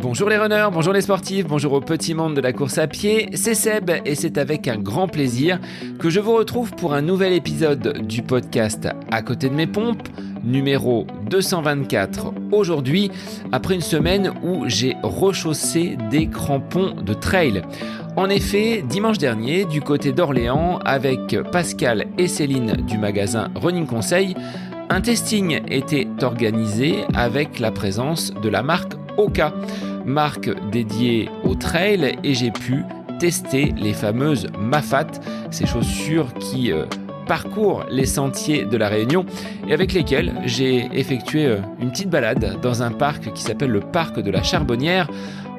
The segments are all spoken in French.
Bonjour les runners, bonjour les sportifs, bonjour au petit monde de la course à pied, c'est Seb et c'est avec un grand plaisir que je vous retrouve pour un nouvel épisode du podcast À côté de mes pompes, numéro 224. Aujourd'hui, après une semaine où j'ai rechaussé des crampons de trail. En effet, dimanche dernier, du côté d'Orléans, avec Pascal et Céline du magasin Running Conseil, un testing était organisé avec la présence de la marque Hoka, marque dédiée au trail, et j'ai pu tester les fameuses Mafat, ces chaussures qui parcourent les sentiers de la Réunion et avec lesquelles j'ai effectué une petite balade dans un parc qui s'appelle le parc de la Charbonnière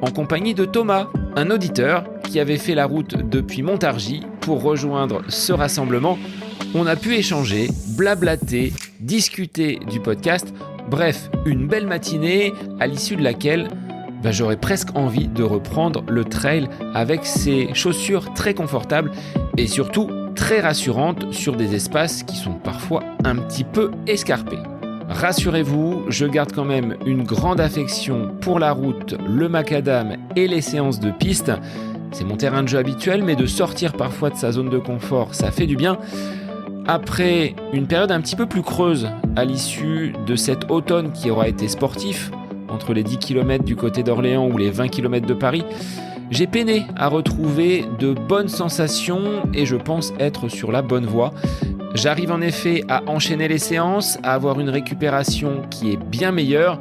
en compagnie de Thomas, un auditeur qui avait fait la route depuis Montargis pour rejoindre ce rassemblement. On a pu échanger, blablater, discuter du podcast, bref, une belle matinée à l'issue de laquelle j'aurais presque envie de reprendre le trail avec ces chaussures très confortables et surtout très rassurantes sur des espaces qui sont parfois un petit peu escarpés. Rassurez-vous, je garde quand même une grande affection pour la route, le macadam et les séances de piste. C'est mon terrain de jeu habituel, mais de sortir parfois de sa zone de confort, ça fait du bien. Après une période un petit peu plus creuse à l'issue de cet automne qui aura été sportif, entre les 10 km du côté d'Orléans ou les 20 km de Paris, j'ai peiné à retrouver de bonnes sensations et je pense être sur la bonne voie. J'arrive en effet à enchaîner les séances, à avoir une récupération qui est bien meilleure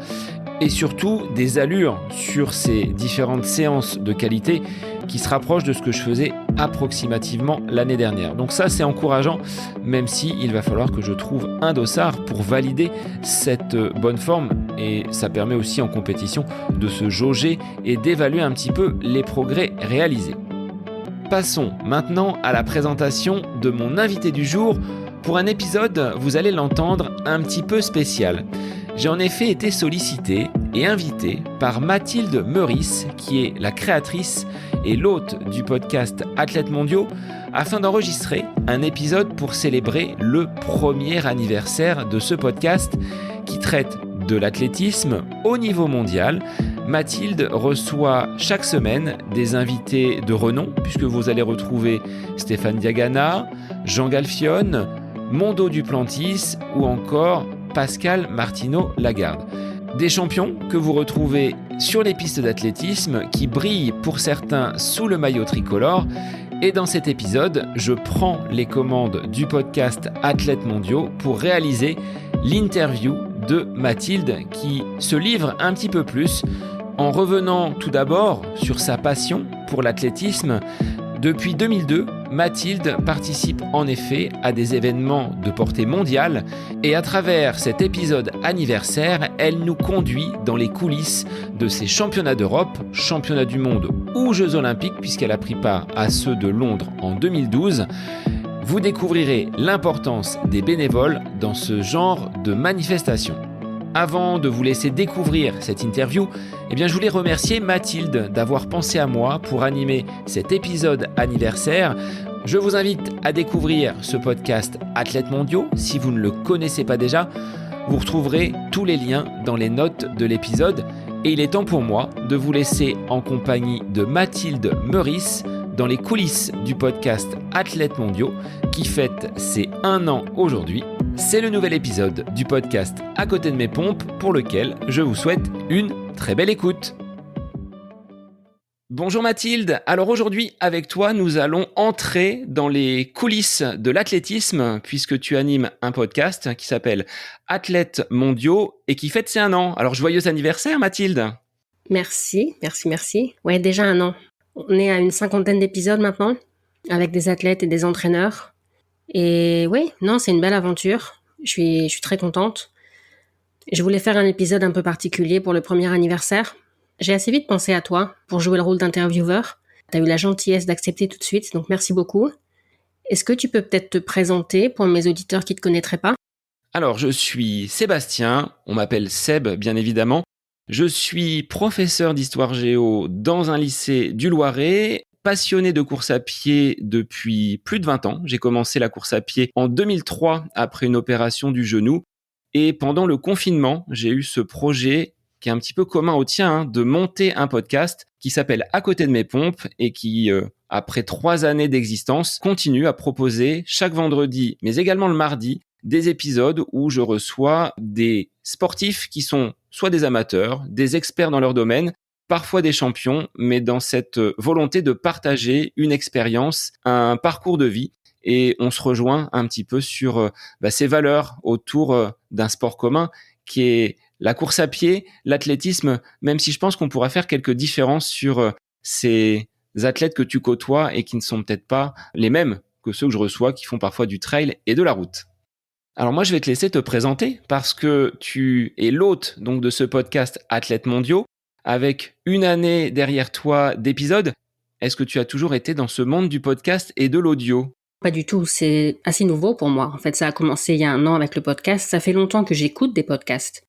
et surtout des allures sur ces différentes séances de qualité qui se rapprochent de ce que je faisais approximativement l'année dernière. Donc ça, c'est encourageant, même si il va falloir que je trouve un dossard pour valider cette bonne forme, et ça permet aussi en compétition de se jauger et d'évaluer un petit peu les progrès réalisés. Passons maintenant à la présentation de mon invité du jour pour un épisode, vous allez l'entendre, un petit peu spécial. J'ai en effet été sollicité et invité par Mathilde Meurice, qui est la créatrice et l'hôte du podcast Athlètes Mondiaux, afin d'enregistrer un épisode pour célébrer le premier anniversaire de ce podcast qui traite de l'athlétisme au niveau mondial. Mathilde reçoit chaque semaine des invités de renom, puisque vous allez retrouver Stéphane Diagana, Jean Galfione, Mondo Duplantis ou encore Pascal Martino-Lagarde. Des champions que vous retrouvez sur les pistes d'athlétisme qui brillent pour certains sous le maillot tricolore. Et dans cet épisode, je prends les commandes du podcast Athlètes Mondiaux pour réaliser l'interview de Mathilde qui se livre un petit peu plus en revenant tout d'abord sur sa passion pour l'athlétisme. Depuis 2002, Mathilde participe en effet à des événements de portée mondiale et à travers cet épisode anniversaire, elle nous conduit dans les coulisses de ces championnats d'Europe, championnats du monde ou Jeux Olympiques puisqu'elle a pris part à ceux de Londres en 2012. Vous découvrirez l'importance des bénévoles dans ce genre de manifestation. Avant de vous laisser découvrir cette interview, je voulais remercier Mathilde d'avoir pensé à moi pour animer cet épisode anniversaire. Je vous invite à découvrir ce podcast Athlètes Mondiaux si vous ne le connaissez pas déjà. Vous retrouverez tous les liens dans les notes de l'épisode. Et il est temps pour moi de vous laisser en compagnie de Mathilde Meurice dans les coulisses du podcast Athlètes Mondiaux qui fête ses 1 an aujourd'hui. C'est le nouvel épisode du podcast À côté de mes pompes pour lequel je vous souhaite une très belle écoute. Bonjour Mathilde, alors aujourd'hui avec toi nous allons entrer dans les coulisses de l'athlétisme puisque tu animes un podcast qui s'appelle Athlètes Mondiaux et qui fête ses 1 an. Alors joyeux anniversaire Mathilde. Merci. Ouais, déjà 1 an. On est à une 50aine d'épisodes maintenant avec des athlètes et des entraîneurs. Et oui, non, c'est une belle aventure. Je suis très contente. Je voulais faire un épisode un peu particulier pour le premier anniversaire. J'ai assez vite pensé à toi pour jouer le rôle d'intervieweur. Tu as eu la gentillesse d'accepter tout de suite, donc merci beaucoup. Est-ce que tu peux peut-être te présenter pour mes auditeurs qui ne te connaîtraient pas ? Alors, je suis Sébastien, on m'appelle Seb bien évidemment. Je suis professeur d'histoire géo dans un lycée du Loiret, passionné de course à pied depuis plus de 20 ans. J'ai commencé la course à pied en 2003 après une opération du genou. Et pendant le confinement, j'ai eu ce projet qui est un petit peu commun au tien, hein, de monter un podcast qui s'appelle À côté de mes pompes et qui, après 3 années d'existence, continue à proposer chaque vendredi, mais également le mardi, des épisodes où je reçois des sportifs qui sont soit des amateurs, des experts dans leur domaine, parfois des champions, mais dans cette volonté de partager une expérience, un parcours de vie. Et on se rejoint un petit peu sur ces valeurs autour d'un sport commun qui est la course à pied, l'athlétisme, même si je pense qu'on pourra faire quelques différences sur ces athlètes que tu côtoies et qui ne sont peut-être pas les mêmes que ceux que je reçois qui font parfois du trail et de la route. Alors moi, je vais te laisser te présenter parce que tu es l'hôte donc de ce podcast Athlètes mondiaux avec une année derrière toi d'épisodes. Est-ce que tu as toujours été dans ce monde du podcast et de l'audio ? Pas du tout, c'est assez nouveau pour moi. En fait, ça a commencé il y a 1 an avec le podcast. Ça fait longtemps que j'écoute des podcasts.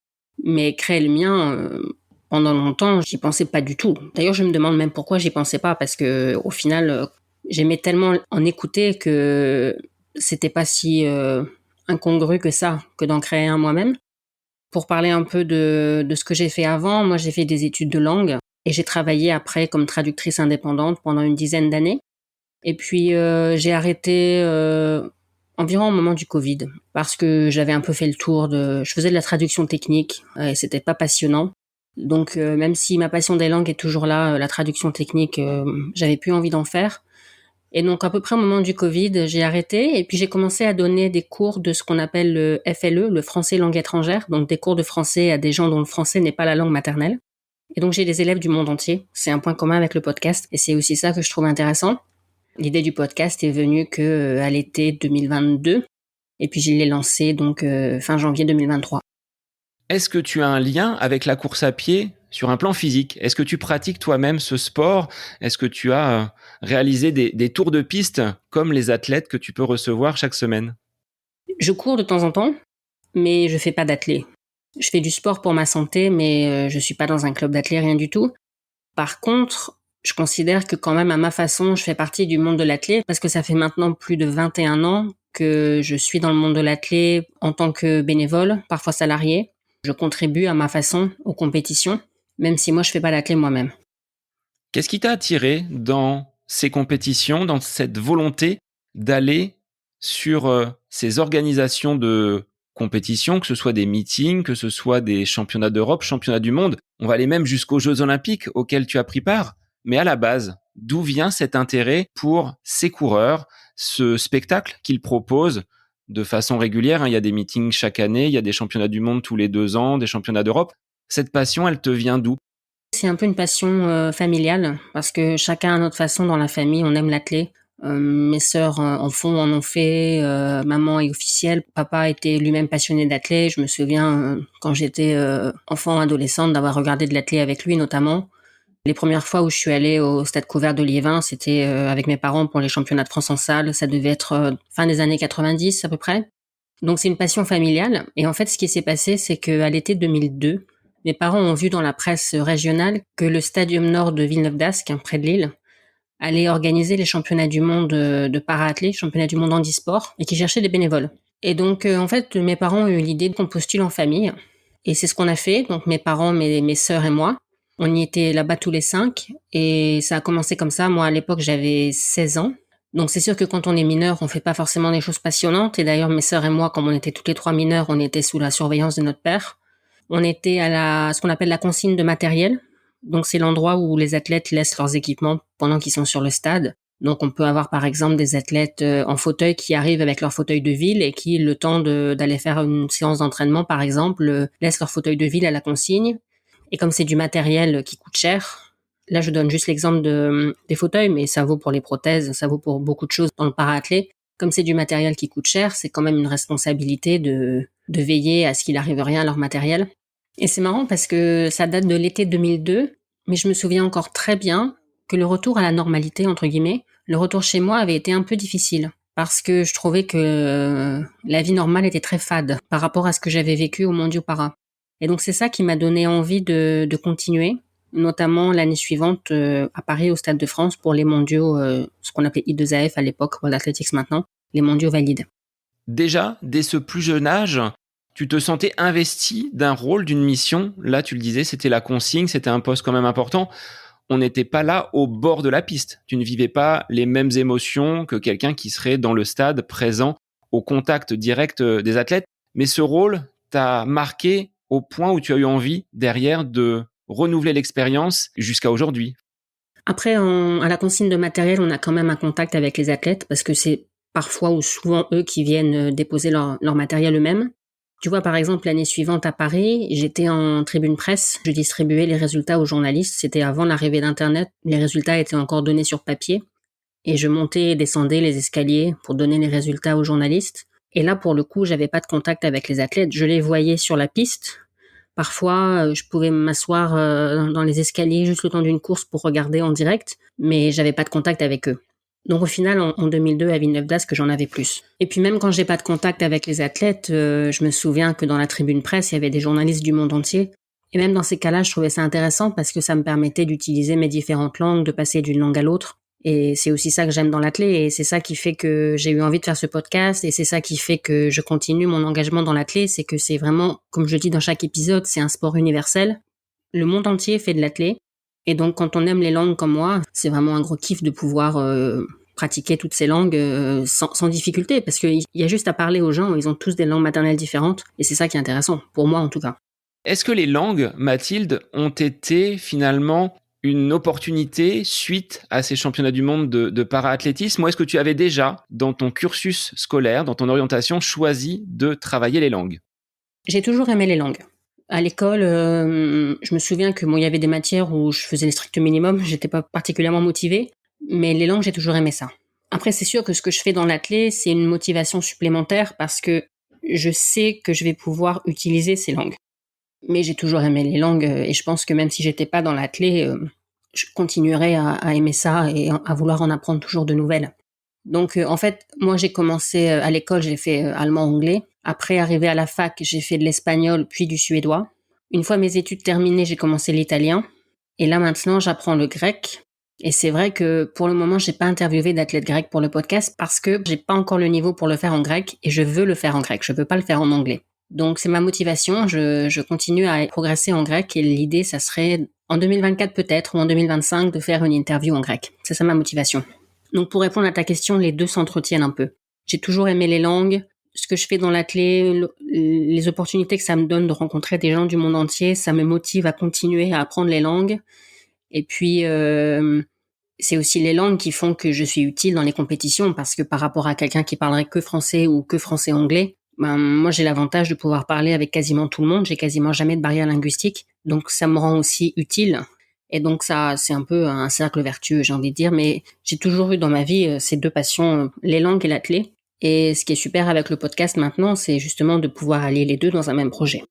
Mais créer le mien, pendant longtemps, j'y pensais pas du tout. D'ailleurs, je me demande même pourquoi j'y pensais pas, parce que au final, j'aimais tellement en écouter que c'était pas si incongru que ça, que d'en créer un moi-même. Pour parler un peu de ce que j'ai fait avant, moi j'ai fait des études de langue et j'ai travaillé après comme traductrice indépendante pendant une 10aine d'années. Et puis j'ai arrêté environ au moment du Covid parce que j'avais un peu fait le tour je faisais de la traduction technique et c'était pas passionnant. Donc même si ma passion des langues est toujours là, la traduction technique, j'avais plus envie d'en faire. Et donc à peu près au moment du Covid, j'ai arrêté et puis j'ai commencé à donner des cours de ce qu'on appelle le FLE, le français langue étrangère, donc des cours de français à des gens dont le français n'est pas la langue maternelle. Et donc j'ai des élèves du monde entier, c'est un point commun avec le podcast et c'est aussi ça que je trouve intéressant. L'idée du podcast est venue à l'été 2022 et puis je l'ai lancé donc fin janvier 2023. Est-ce que tu as un lien avec la course à pied sur un plan physique ? Est-ce que tu pratiques toi-même ce sport ? Est-ce que tu as réalisé des tours de piste comme les athlètes que tu peux recevoir chaque semaine ? Je cours de temps en temps, mais je fais pas d'athlé. Je fais du sport pour ma santé, mais je suis pas dans un club d'athlé, rien du tout. Par contre, je considère que quand même à ma façon, je fais partie du monde de l'athlé parce que ça fait maintenant plus de 21 ans que je suis dans le monde de l'athlé en tant que bénévole, parfois salarié. Je contribue à ma façon aux compétitions, même si moi je fais pas l'athlé moi-même. Qu'est-ce qui t'a attiré dans ces compétitions, dans cette volonté d'aller sur ces organisations de compétitions, que ce soit des meetings, que ce soit des championnats d'Europe, championnats du monde? On va aller même jusqu'aux Jeux Olympiques auxquels tu as pris part. Mais à la base, d'où vient cet intérêt pour ces coureurs, ce spectacle qu'ils proposent de façon régulière, hein? Il y a des meetings chaque année, il y a des championnats du monde tous les 2 ans, des championnats d'Europe. Cette passion, elle te vient d'où? C'est un peu une passion familiale parce que chacun à notre façon dans la famille, on aime l'athlé. Mes sœurs en ont fait. Maman est officielle. Papa était lui-même passionné d'athlé. Je me souviens quand j'étais enfant, adolescente, d'avoir regardé de l'athlé avec lui notamment. Les premières fois où je suis allée au stade couvert de Liévin, c'était avec mes parents pour les championnats de France en salle. Ça devait être fin des années 90 à peu près. Donc c'est une passion familiale. Et en fait, ce qui s'est passé, c'est qu'à l'été 2002, mes parents ont vu dans la presse régionale que le Stadium Nord de Villeneuve-d'Ascq, près de Lille, allait organiser les championnats du monde de para-athlé, championnats du monde handisport, et qui cherchait des bénévoles. Et donc, en fait, mes parents ont eu l'idée qu'on postule en famille. Et c'est ce qu'on a fait. Donc, mes parents, mes sœurs et moi, on y était là-bas tous les 5. Et ça a commencé comme ça. Moi, à l'époque, j'avais 16 ans. Donc, c'est sûr que quand on est mineur, on fait pas forcément des choses passionnantes. Et d'ailleurs, mes sœurs et moi, comme on était toutes les 3 mineurs, on était sous la surveillance de notre père. On était à ce qu'on appelle la consigne de matériel. Donc, c'est l'endroit où les athlètes laissent leurs équipements pendant qu'ils sont sur le stade. Donc, on peut avoir, par exemple, des athlètes en fauteuil qui arrivent avec leur fauteuil de ville et qui, le temps d'aller faire une séance d'entraînement, par exemple, laissent leur fauteuil de ville à la consigne. Et comme c'est du matériel qui coûte cher, là, je donne juste l'exemple des fauteuils, mais ça vaut pour les prothèses, ça vaut pour beaucoup de choses dans le para-athlé. Comme c'est du matériel qui coûte cher, c'est quand même une responsabilité de veiller à ce qu'il arrive rien à leur matériel. Et c'est marrant parce que ça date de l'été 2002, mais je me souviens encore très bien que le retour à la normalité, entre guillemets, le retour chez moi avait été un peu difficile parce que je trouvais que la vie normale était très fade par rapport à ce que j'avais vécu au Mondiaux Para. Et donc c'est ça qui m'a donné envie de continuer, notamment l'année suivante à Paris au Stade de France pour les mondiaux, ce qu'on appelait I2AF à l'époque, World Athletics maintenant, les mondiaux valides. Déjà, dès ce plus jeune âge, Tu te sentais investi d'un rôle, d'une mission. Là, tu le disais, c'était la consigne, c'était un poste quand même important. On n'était pas là au bord de la piste. Tu ne vivais pas les mêmes émotions que quelqu'un qui serait dans le stade, présent, au contact direct des athlètes. Mais ce rôle t'a marqué au point où tu as eu envie, derrière, de renouveler l'expérience jusqu'à aujourd'hui. Après, à la consigne de matériel, on a quand même un contact avec les athlètes parce que c'est parfois ou souvent eux qui viennent déposer leur matériel eux-mêmes. Tu vois, par exemple, l'année suivante à Paris, j'étais en tribune presse, je distribuais les résultats aux journalistes. C'était avant l'arrivée d'Internet, les résultats étaient encore donnés sur papier. Et je montais et descendais les escaliers pour donner les résultats aux journalistes. Et là, pour le coup, j'avais pas de contact avec les athlètes. Je les voyais sur la piste. Parfois, je pouvais m'asseoir dans les escaliers juste le temps d'une course pour regarder en direct, mais j'avais pas de contact avec eux. Donc au final, en 2002, à Villeneuve d'Ascq, j'en avais plus. Et puis même quand j'ai pas de contact avec les athlètes, je me souviens que dans la tribune presse, il y avait des journalistes du monde entier. Et même dans ces cas-là, je trouvais ça intéressant parce que ça me permettait d'utiliser mes différentes langues, de passer d'une langue à l'autre. Et c'est aussi ça que j'aime dans l'athlé, et c'est ça qui fait que j'ai eu envie de faire ce podcast, et c'est ça qui fait que je continue mon engagement dans l'athlé, c'est que c'est vraiment, comme je dis dans chaque épisode, c'est un sport universel. Le monde entier fait de l'athlé, et donc quand on aime les langues comme moi, c'est vraiment un gros kiff de pouvoir pratiquer toutes ces langues sans difficulté, parce qu'il y a juste à parler aux gens, ils ont tous des langues maternelles différentes, et c'est ça qui est intéressant, pour moi en tout cas. Est-ce que les langues, Mathilde, ont été finalement une opportunité suite à ces championnats du monde de para-athlétisme, ou est-ce que tu avais déjà, dans ton cursus scolaire, dans ton orientation, choisi de travailler les langues? J'ai toujours aimé les langues. À l'école, je me souviens que il y avait des matières où je faisais le strict minimum, j'étais pas particulièrement motivée, mais les langues, j'ai toujours aimé ça. Après, c'est sûr que ce que je fais dans l'athlé, c'est une motivation supplémentaire parce que je sais que je vais pouvoir utiliser ces langues. Mais j'ai toujours aimé les langues et je pense que même si j'étais pas dans l'athlé, je continuerais à aimer ça et à vouloir en apprendre toujours de nouvelles. Donc en fait, moi j'ai commencé à l'école, j'ai fait allemand-anglais. Après, arrivé à la fac, j'ai fait de l'espagnol puis du suédois. Une fois mes études terminées, j'ai commencé l'italien. Et là maintenant, j'apprends le grec. Et c'est vrai que pour le moment, j'ai pas interviewé d'athlète grec pour le podcast parce que j'ai pas encore le niveau pour le faire en grec et je veux le faire en grec. Je veux pas le faire en anglais. Donc c'est ma motivation. Je continue à progresser en grec et l'idée, ça serait en 2024 peut-être ou en 2025 de faire une interview en grec. C'est ça ma motivation. Donc pour répondre à ta question, les deux s'entretiennent un peu. J'ai toujours aimé les langues. Ce que je fais dans l'athlé, les opportunités que ça me donne de rencontrer des gens du monde entier, ça me motive à continuer à apprendre les langues. Et puis, c'est aussi les langues qui font que je suis utile dans les compétitions parce que par rapport à quelqu'un qui parlerait que français ou que français-anglais, moi j'ai l'avantage de pouvoir parler avec quasiment tout le monde. J'ai quasiment jamais de barrière linguistique. Donc ça me rend aussi utile. Et donc ça, c'est un peu un cercle vertueux, j'ai envie de dire. Mais j'ai toujours eu dans ma vie ces deux passions, les langues et l'athlé. Et ce qui est super avec le podcast maintenant, c'est justement de pouvoir allier les deux dans un même projet.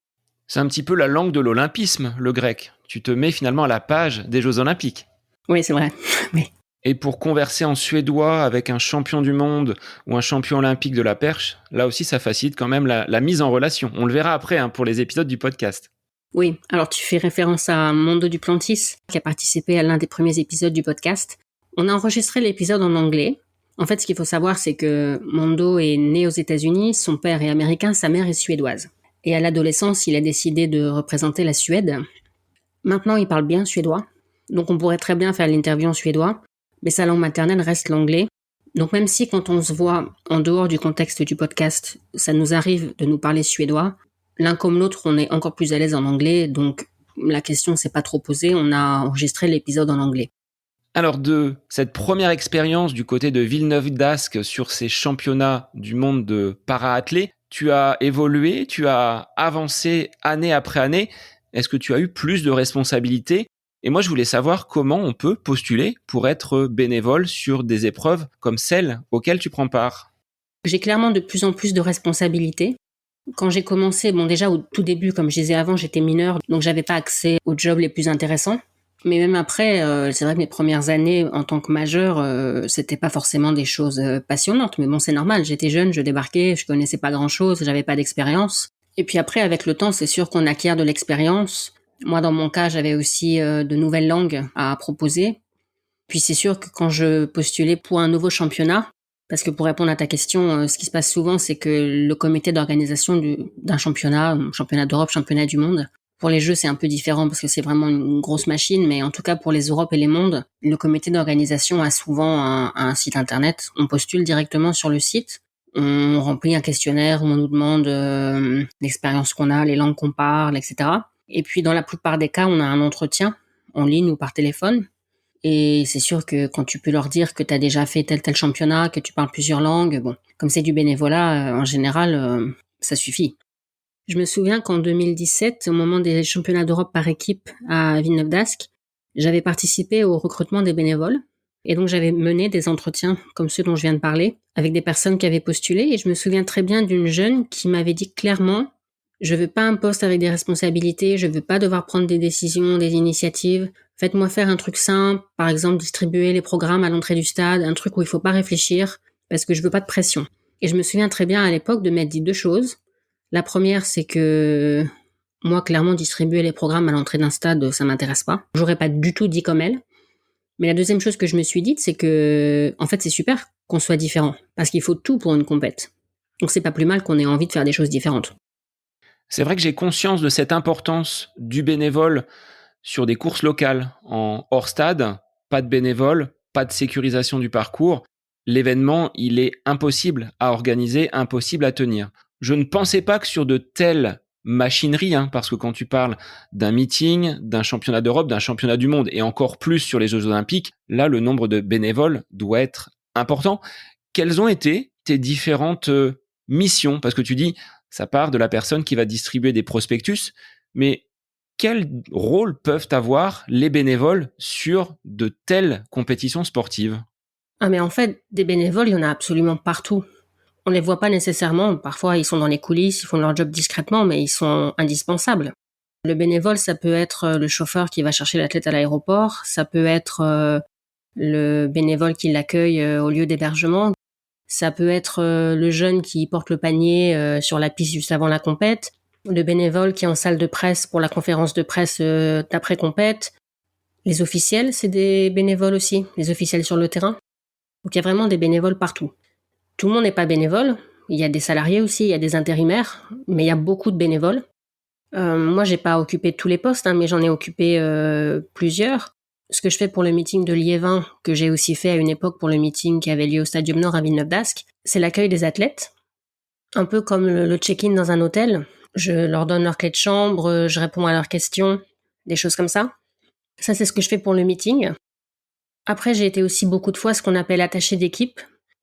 C'est un petit peu la langue de l'olympisme, le grec. Tu te mets finalement à la page des Jeux Olympiques. Oui, c'est vrai. Oui. Et pour converser en suédois avec un champion du monde ou un champion olympique de la perche, là aussi, ça facilite quand même la mise en relation. On le verra après pour les épisodes du podcast. Oui, alors tu fais référence à Mondo Duplantis, qui a participé à l'un des premiers épisodes du podcast. On a enregistré l'épisode en anglais. En fait, ce qu'il faut savoir, c'est que Mondo est né aux États-Unis, son père est américain, sa mère est suédoise. Et à l'adolescence, il a décidé de représenter la Suède. Maintenant, il parle bien suédois, donc on pourrait très bien faire l'interview en suédois, mais sa langue maternelle reste l'anglais. Donc même si quand on se voit en dehors du contexte du podcast, ça nous arrive de nous parler suédois, l'un comme l'autre, on est encore plus à l'aise en anglais, donc la question s'est pas trop posée, on a enregistré l'épisode en anglais. Alors de cette première expérience du côté de Villeneuve d'Ascq sur ces championnats du monde de para-athlé, tu as évolué, tu as avancé année après année. Est-ce que tu as eu plus de responsabilités ? Et moi, je voulais savoir comment on peut postuler pour être bénévole sur des épreuves comme celles auxquelles tu prends part. J'ai clairement de plus en plus de responsabilités. Quand j'ai commencé, déjà au tout début, comme je disais avant, j'étais mineure, donc j'avais pas accès aux jobs les plus intéressants. Mais même après, c'est vrai que mes premières années en tant que majeure, c'était pas forcément des choses passionnantes. Mais bon, c'est normal, j'étais jeune, je débarquais, je connaissais pas grand-chose, j'avais pas d'expérience. Et puis après, avec le temps, c'est sûr qu'on acquiert de l'expérience. Moi, dans mon cas, j'avais aussi de nouvelles langues à proposer. Puis c'est sûr que quand je postulais pour un nouveau championnat, Parce que pour répondre à ta question, ce qui se passe souvent, c'est que le comité d'organisation d'un championnat, championnat d'Europe, championnat du monde, pour les jeux, c'est un peu différent parce que c'est vraiment une grosse machine, mais en tout cas pour les Europes et les mondes, le comité d'organisation a souvent un site internet. On postule directement sur le site, on remplit un questionnaire où on nous demande l'expérience qu'on a, les langues qu'on parle, etc. Et puis dans la plupart des cas, on a un entretien en ligne ou par téléphone. Et c'est sûr que quand tu peux leur dire que tu as déjà fait tel championnat, que tu parles plusieurs langues, bon, comme c'est du bénévolat, en général, ça suffit. Je me souviens qu'en 2017, au moment des championnats d'Europe par équipe à Villeneuve-d'Ascq, j'avais participé au recrutement des bénévoles. Et donc, j'avais mené des entretiens comme ceux dont je viens de parler avec des personnes qui avaient postulé. Et je me souviens très bien d'une jeune qui m'avait dit clairement, je veux pas un poste avec des responsabilités, je veux pas devoir prendre des décisions, des initiatives. Faites-moi faire un truc simple, par exemple distribuer les programmes à l'entrée du stade, un truc où il faut pas réfléchir, parce que je veux pas de pression. Et je me souviens très bien à l'époque de m'être dit deux choses. La première, c'est que moi, clairement, distribuer les programmes à l'entrée d'un stade, ça m'intéresse pas. J'aurais pas du tout dit comme elle. Mais la deuxième chose que je me suis dite, c'est que, en fait, c'est super qu'on soit différent. Parce qu'il faut tout pour une compète. Donc c'est pas plus mal qu'on ait envie de faire des choses différentes. C'est vrai que j'ai conscience de cette importance du bénévole sur des courses locales en hors stade. Pas de bénévole, pas de sécurisation du parcours. L'événement, il est impossible à organiser, impossible à tenir. Je ne pensais pas que sur de telles machineries, parce que quand tu parles d'un meeting, d'un championnat d'Europe, d'un championnat du monde, et encore plus sur les Jeux Olympiques, là, le nombre de bénévoles doit être important. Quelles ont été tes différentes missions? Parce que tu dis, ça part de la personne qui va distribuer des prospectus, mais quel rôle peuvent avoir les bénévoles sur de telles compétitions sportives? Ah mais en fait, des bénévoles, il y en a absolument partout. On les voit pas nécessairement. Parfois, ils sont dans les coulisses, ils font leur job discrètement, mais ils sont indispensables. Le bénévole, ça peut être le chauffeur qui va chercher l'athlète à l'aéroport, ça peut être le bénévole qui l'accueille au lieu d'hébergement, ça peut être le jeune qui porte le panier sur la piste juste avant la compète, le bénévole qui est en salle de presse pour la conférence de presse d'après compète. Les officiels, c'est des bénévoles aussi, les officiels sur le terrain. Donc il y a vraiment des bénévoles partout. Tout le monde n'est pas bénévole, il y a des salariés aussi, il y a des intérimaires, mais il y a beaucoup de bénévoles. Moi, j'ai pas occupé tous les postes, mais j'en ai occupé plusieurs. Ce que je fais pour le meeting de Liévin, que j'ai aussi fait à une époque pour le meeting qui avait lieu au Stadium Nord à Villeneuve-d'Ascq, c'est l'accueil des athlètes. Un peu comme le check-in dans un hôtel. Je leur donne leur clé de chambre, je réponds à leurs questions, des choses comme ça. Ça, c'est ce que je fais pour le meeting. Après, j'ai été aussi beaucoup de fois ce qu'on appelle attaché d'équipe.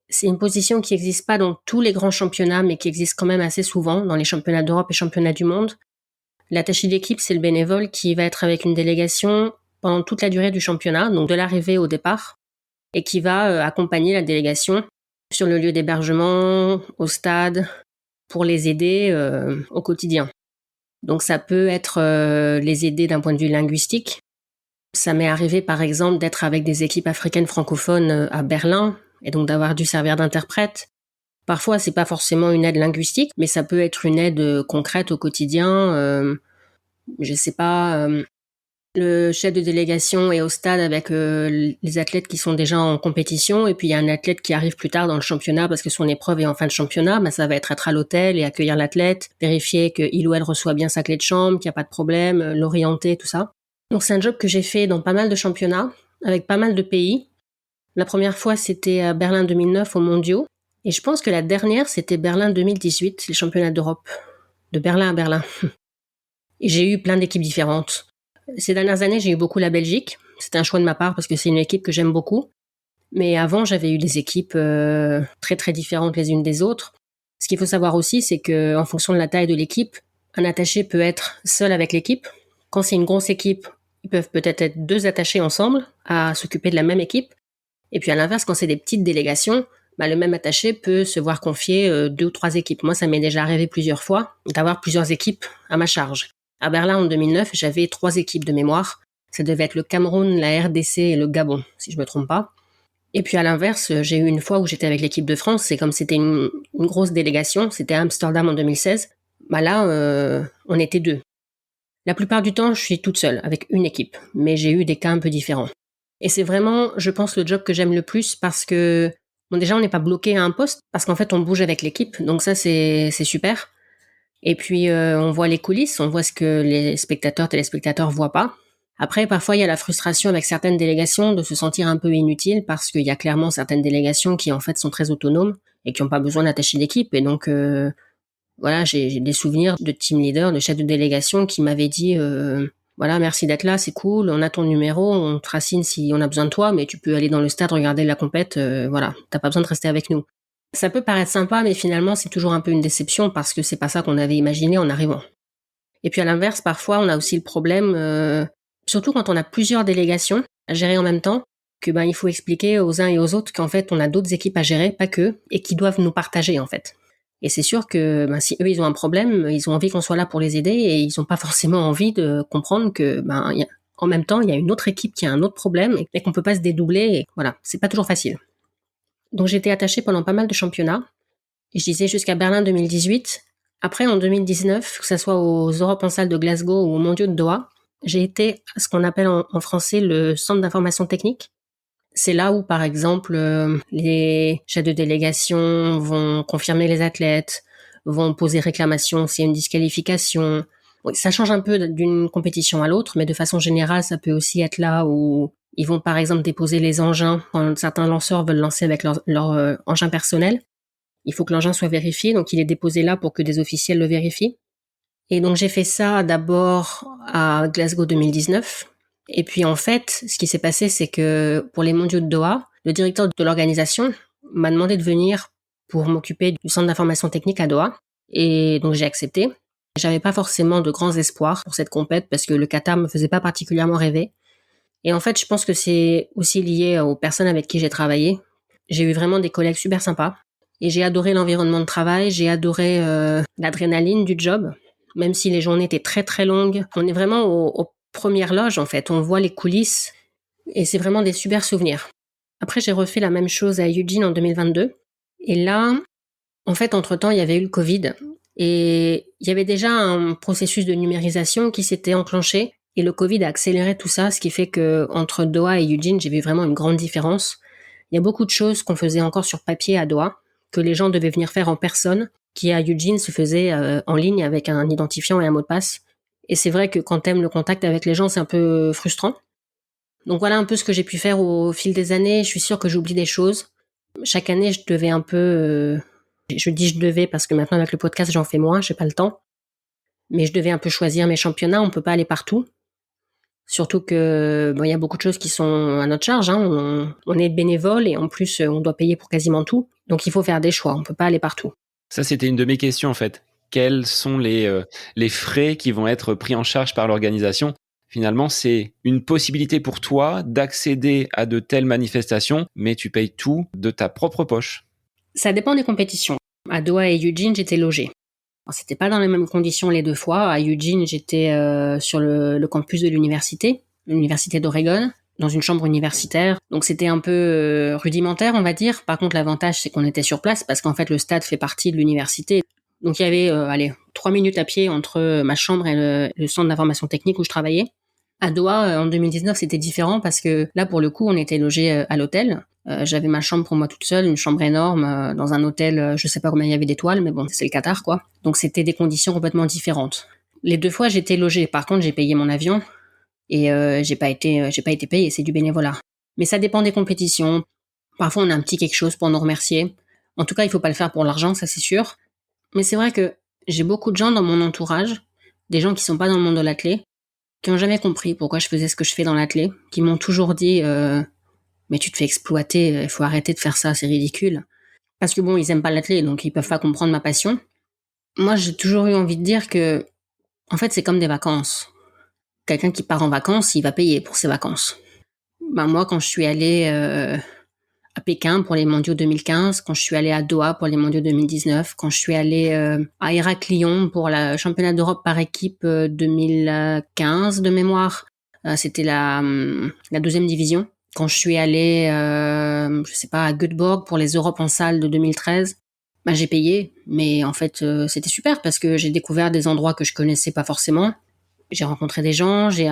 C'est une position qui n'existe pas dans tous les grands championnats, mais qui existe quand même assez souvent dans les championnats d'Europe et championnats du monde. L'attaché d'équipe, c'est le bénévole qui va être avec une délégation pendant toute la durée du championnat, donc de l'arrivée au départ, et qui va accompagner la délégation sur le lieu d'hébergement, au stade, pour les aider au quotidien. Donc ça peut être les aider d'un point de vue linguistique. Ça m'est arrivé par exemple d'être avec des équipes africaines francophones à Berlin, et donc d'avoir dû servir d'interprète. Parfois, c'est pas forcément une aide linguistique, mais ça peut être une aide concrète au quotidien. Je sais pas, le chef de délégation est au stade avec les athlètes qui sont déjà en compétition, et puis il y a un athlète qui arrive plus tard dans le championnat parce que son épreuve est en fin de championnat. Ça va être à l'hôtel et accueillir l'athlète, vérifier qu'il ou elle reçoit bien sa clé de chambre, qu'il n'y a pas de problème, l'orienter, tout ça. Donc c'est un job que j'ai fait dans pas mal de championnats, avec pas mal de pays. La première fois, c'était à Berlin 2009 aux Mondiaux. Et je pense que la dernière, c'était Berlin 2018, les championnats d'Europe. De Berlin à Berlin. Et j'ai eu plein d'équipes différentes. Ces dernières années, j'ai eu beaucoup la Belgique. C'était un choix de ma part parce que c'est une équipe que j'aime beaucoup. Mais avant, j'avais eu des équipes très très différentes les unes des autres. Ce qu'il faut savoir aussi, c'est que en fonction de la taille de l'équipe, un attaché peut être seul avec l'équipe. Quand c'est une grosse équipe, ils peuvent peut-être être deux attachés ensemble à s'occuper de la même équipe. Et puis à l'inverse, quand c'est des petites délégations, le même attaché peut se voir confier 2 ou 3 équipes. Moi, ça m'est déjà arrivé plusieurs fois d'avoir plusieurs équipes à ma charge. À Berlin en 2009, j'avais 3 équipes de mémoire. Ça devait être le Cameroun, la RDC et le Gabon, si je me trompe pas. Et puis à l'inverse, j'ai eu une fois où j'étais avec l'équipe de France, et comme c'était une grosse délégation, c'était à Amsterdam en 2016, là, on était 2. La plupart du temps, je suis toute seule, avec une équipe, mais j'ai eu des cas un peu différents. Et c'est vraiment, je pense, le job que j'aime le plus parce que Bon, déjà, on n'est pas bloqué à un poste parce qu'en fait, on bouge avec l'équipe. Donc ça, c'est super. Et puis, on voit les coulisses, on voit ce que les téléspectateurs voient pas. Après, parfois, il y a la frustration avec certaines délégations de se sentir un peu inutile parce qu'il y a clairement certaines délégations qui, en fait, sont très autonomes et qui n'ont pas besoin d'attacher d'équipe. Et donc, voilà, j'ai des souvenirs de team leader, de chefs de délégation qui m'avaient dit voilà, merci d'être là, c'est cool, on a ton numéro, on te rassine si on a besoin de toi, mais tu peux aller dans le stade regarder la compète, voilà, t'as pas besoin de rester avec nous. Ça peut paraître sympa, mais finalement c'est toujours un peu une déception parce que c'est pas ça qu'on avait imaginé en arrivant. Et puis à l'inverse, parfois on a aussi le problème, surtout quand on a plusieurs délégations à gérer en même temps, que il faut expliquer aux uns et aux autres qu'en fait on a d'autres équipes à gérer, pas qu'eux, et qui doivent nous partager en fait. Et c'est sûr que si eux ils ont un problème, ils ont envie qu'on soit là pour les aider et ils n'ont pas forcément envie de comprendre que en même temps il y a une autre équipe qui a un autre problème et qu'on peut pas se dédoubler. Et voilà, c'est pas toujours facile. Donc j'ai été attachée pendant pas mal de championnats. Et je disais jusqu'à Berlin 2018. Après en 2019, que ce soit aux Europes en salle de Glasgow ou aux Mondiaux de Doha, j'ai été à ce qu'on appelle en français le centre d'information technique. C'est là où, par exemple, les chefs de délégation vont confirmer les athlètes, vont poser réclamation s'il y a une disqualification. Oui, ça change un peu d'une compétition à l'autre, mais de façon générale, ça peut aussi être là où ils vont, par exemple, déposer les engins quand certains lanceurs veulent lancer avec leur engin personnel. Il faut que l'engin soit vérifié, donc il est déposé là pour que des officiels le vérifient. Et donc j'ai fait ça d'abord à Glasgow 2019. Et puis en fait, ce qui s'est passé, c'est que pour les mondiaux de Doha, le directeur de l'organisation m'a demandé de venir pour m'occuper du centre d'information technique à Doha. Et donc j'ai accepté. J'avais pas forcément de grands espoirs pour cette compète parce que le Qatar me faisait pas particulièrement rêver. Et en fait, je pense que c'est aussi lié aux personnes avec qui j'ai travaillé. J'ai eu vraiment des collègues super sympas. Et j'ai adoré l'environnement de travail, j'ai adoré l'adrénaline du job. Même si les journées étaient très très longues, on est vraiment aux premières loges en fait, on voit les coulisses et c'est vraiment des super souvenirs. Après j'ai refait la même chose à Eugene en 2022 et là, en fait entre-temps il y avait eu le Covid et il y avait déjà un processus de numérisation qui s'était enclenché et le Covid a accéléré tout ça, ce qui fait que entre Doha et Eugene j'ai vu vraiment une grande différence. Il y a beaucoup de choses qu'on faisait encore sur papier à Doha, que les gens devaient venir faire en personne, qui à Eugene se faisait en ligne avec un identifiant et un mot de passe. Et c'est vrai que quand t'aimes le contact avec les gens, c'est un peu frustrant. Donc voilà un peu ce que j'ai pu faire au fil des années. Je suis sûre que j'oublie des choses. Chaque année, je devais un peu... je dis je devais parce que maintenant avec le podcast, j'en fais moins, j'ai pas le temps. Mais je devais un peu choisir mes championnats, on peut pas aller partout. Surtout que il y a beaucoup de choses qui sont à notre charge. On est bénévole et en plus, on doit payer pour quasiment tout. Donc il faut faire des choix, on peut pas aller partout. Ça, c'était une de mes questions en fait. Quels sont les frais qui vont être pris en charge par l'organisation? Finalement, c'est une possibilité pour toi d'accéder à de telles manifestations, mais tu payes tout de ta propre poche. Ça dépend des compétitions. À Doha et Eugene, j'étais logée. Alors, c'était pas dans les mêmes conditions les deux fois. À Eugene, j'étais sur le campus de l'université d'Oregon, dans une chambre universitaire. Donc c'était un peu rudimentaire, on va dire. Par contre, l'avantage, c'est qu'on était sur place parce qu'en fait, le stade fait partie de l'université. Donc il y avait 3 minutes à pied entre ma chambre et le centre d'information technique où je travaillais. À Doha, en 2019, c'était différent parce que là, pour le coup, on était logés à l'hôtel. J'avais ma chambre pour moi toute seule, une chambre énorme, dans un hôtel, je sais pas combien il y avait d'étoiles, mais bon, c'est le Qatar, quoi. Donc c'était des conditions complètement différentes. Les 2 fois, j'étais logée. Par contre, j'ai payé mon avion et j'ai pas été payée, c'est du bénévolat. Mais ça dépend des compétitions. Parfois, on a un petit quelque chose pour nous remercier. En tout cas, il faut pas le faire pour l'argent, ça c'est sûr. Mais c'est vrai que j'ai beaucoup de gens dans mon entourage, des gens qui sont pas dans le monde de l'athlé, qui ont jamais compris pourquoi je faisais ce que je fais dans l'athlé, qui m'ont toujours dit mais tu te fais exploiter, il faut arrêter de faire ça, c'est ridicule. Parce que bon, ils aiment pas l'athlé, donc ils peuvent pas comprendre ma passion. Moi, j'ai toujours eu envie de dire que, en fait, c'est comme des vacances. Quelqu'un qui part en vacances, il va payer pour ses vacances. Moi, quand je suis allée à Pékin pour les mondiaux 2015, quand je suis allée à Doha pour les mondiaux 2019, quand je suis allée à Héraclion pour le championnat d'Europe par équipe 2015 de mémoire, c'était la 2e division. Quand je suis allée, je sais pas, à Göteborg pour les Europes en salle de 2013, j'ai payé, mais en fait, c'était super parce que j'ai découvert des endroits que je connaissais pas forcément. J'ai rencontré des gens, j'ai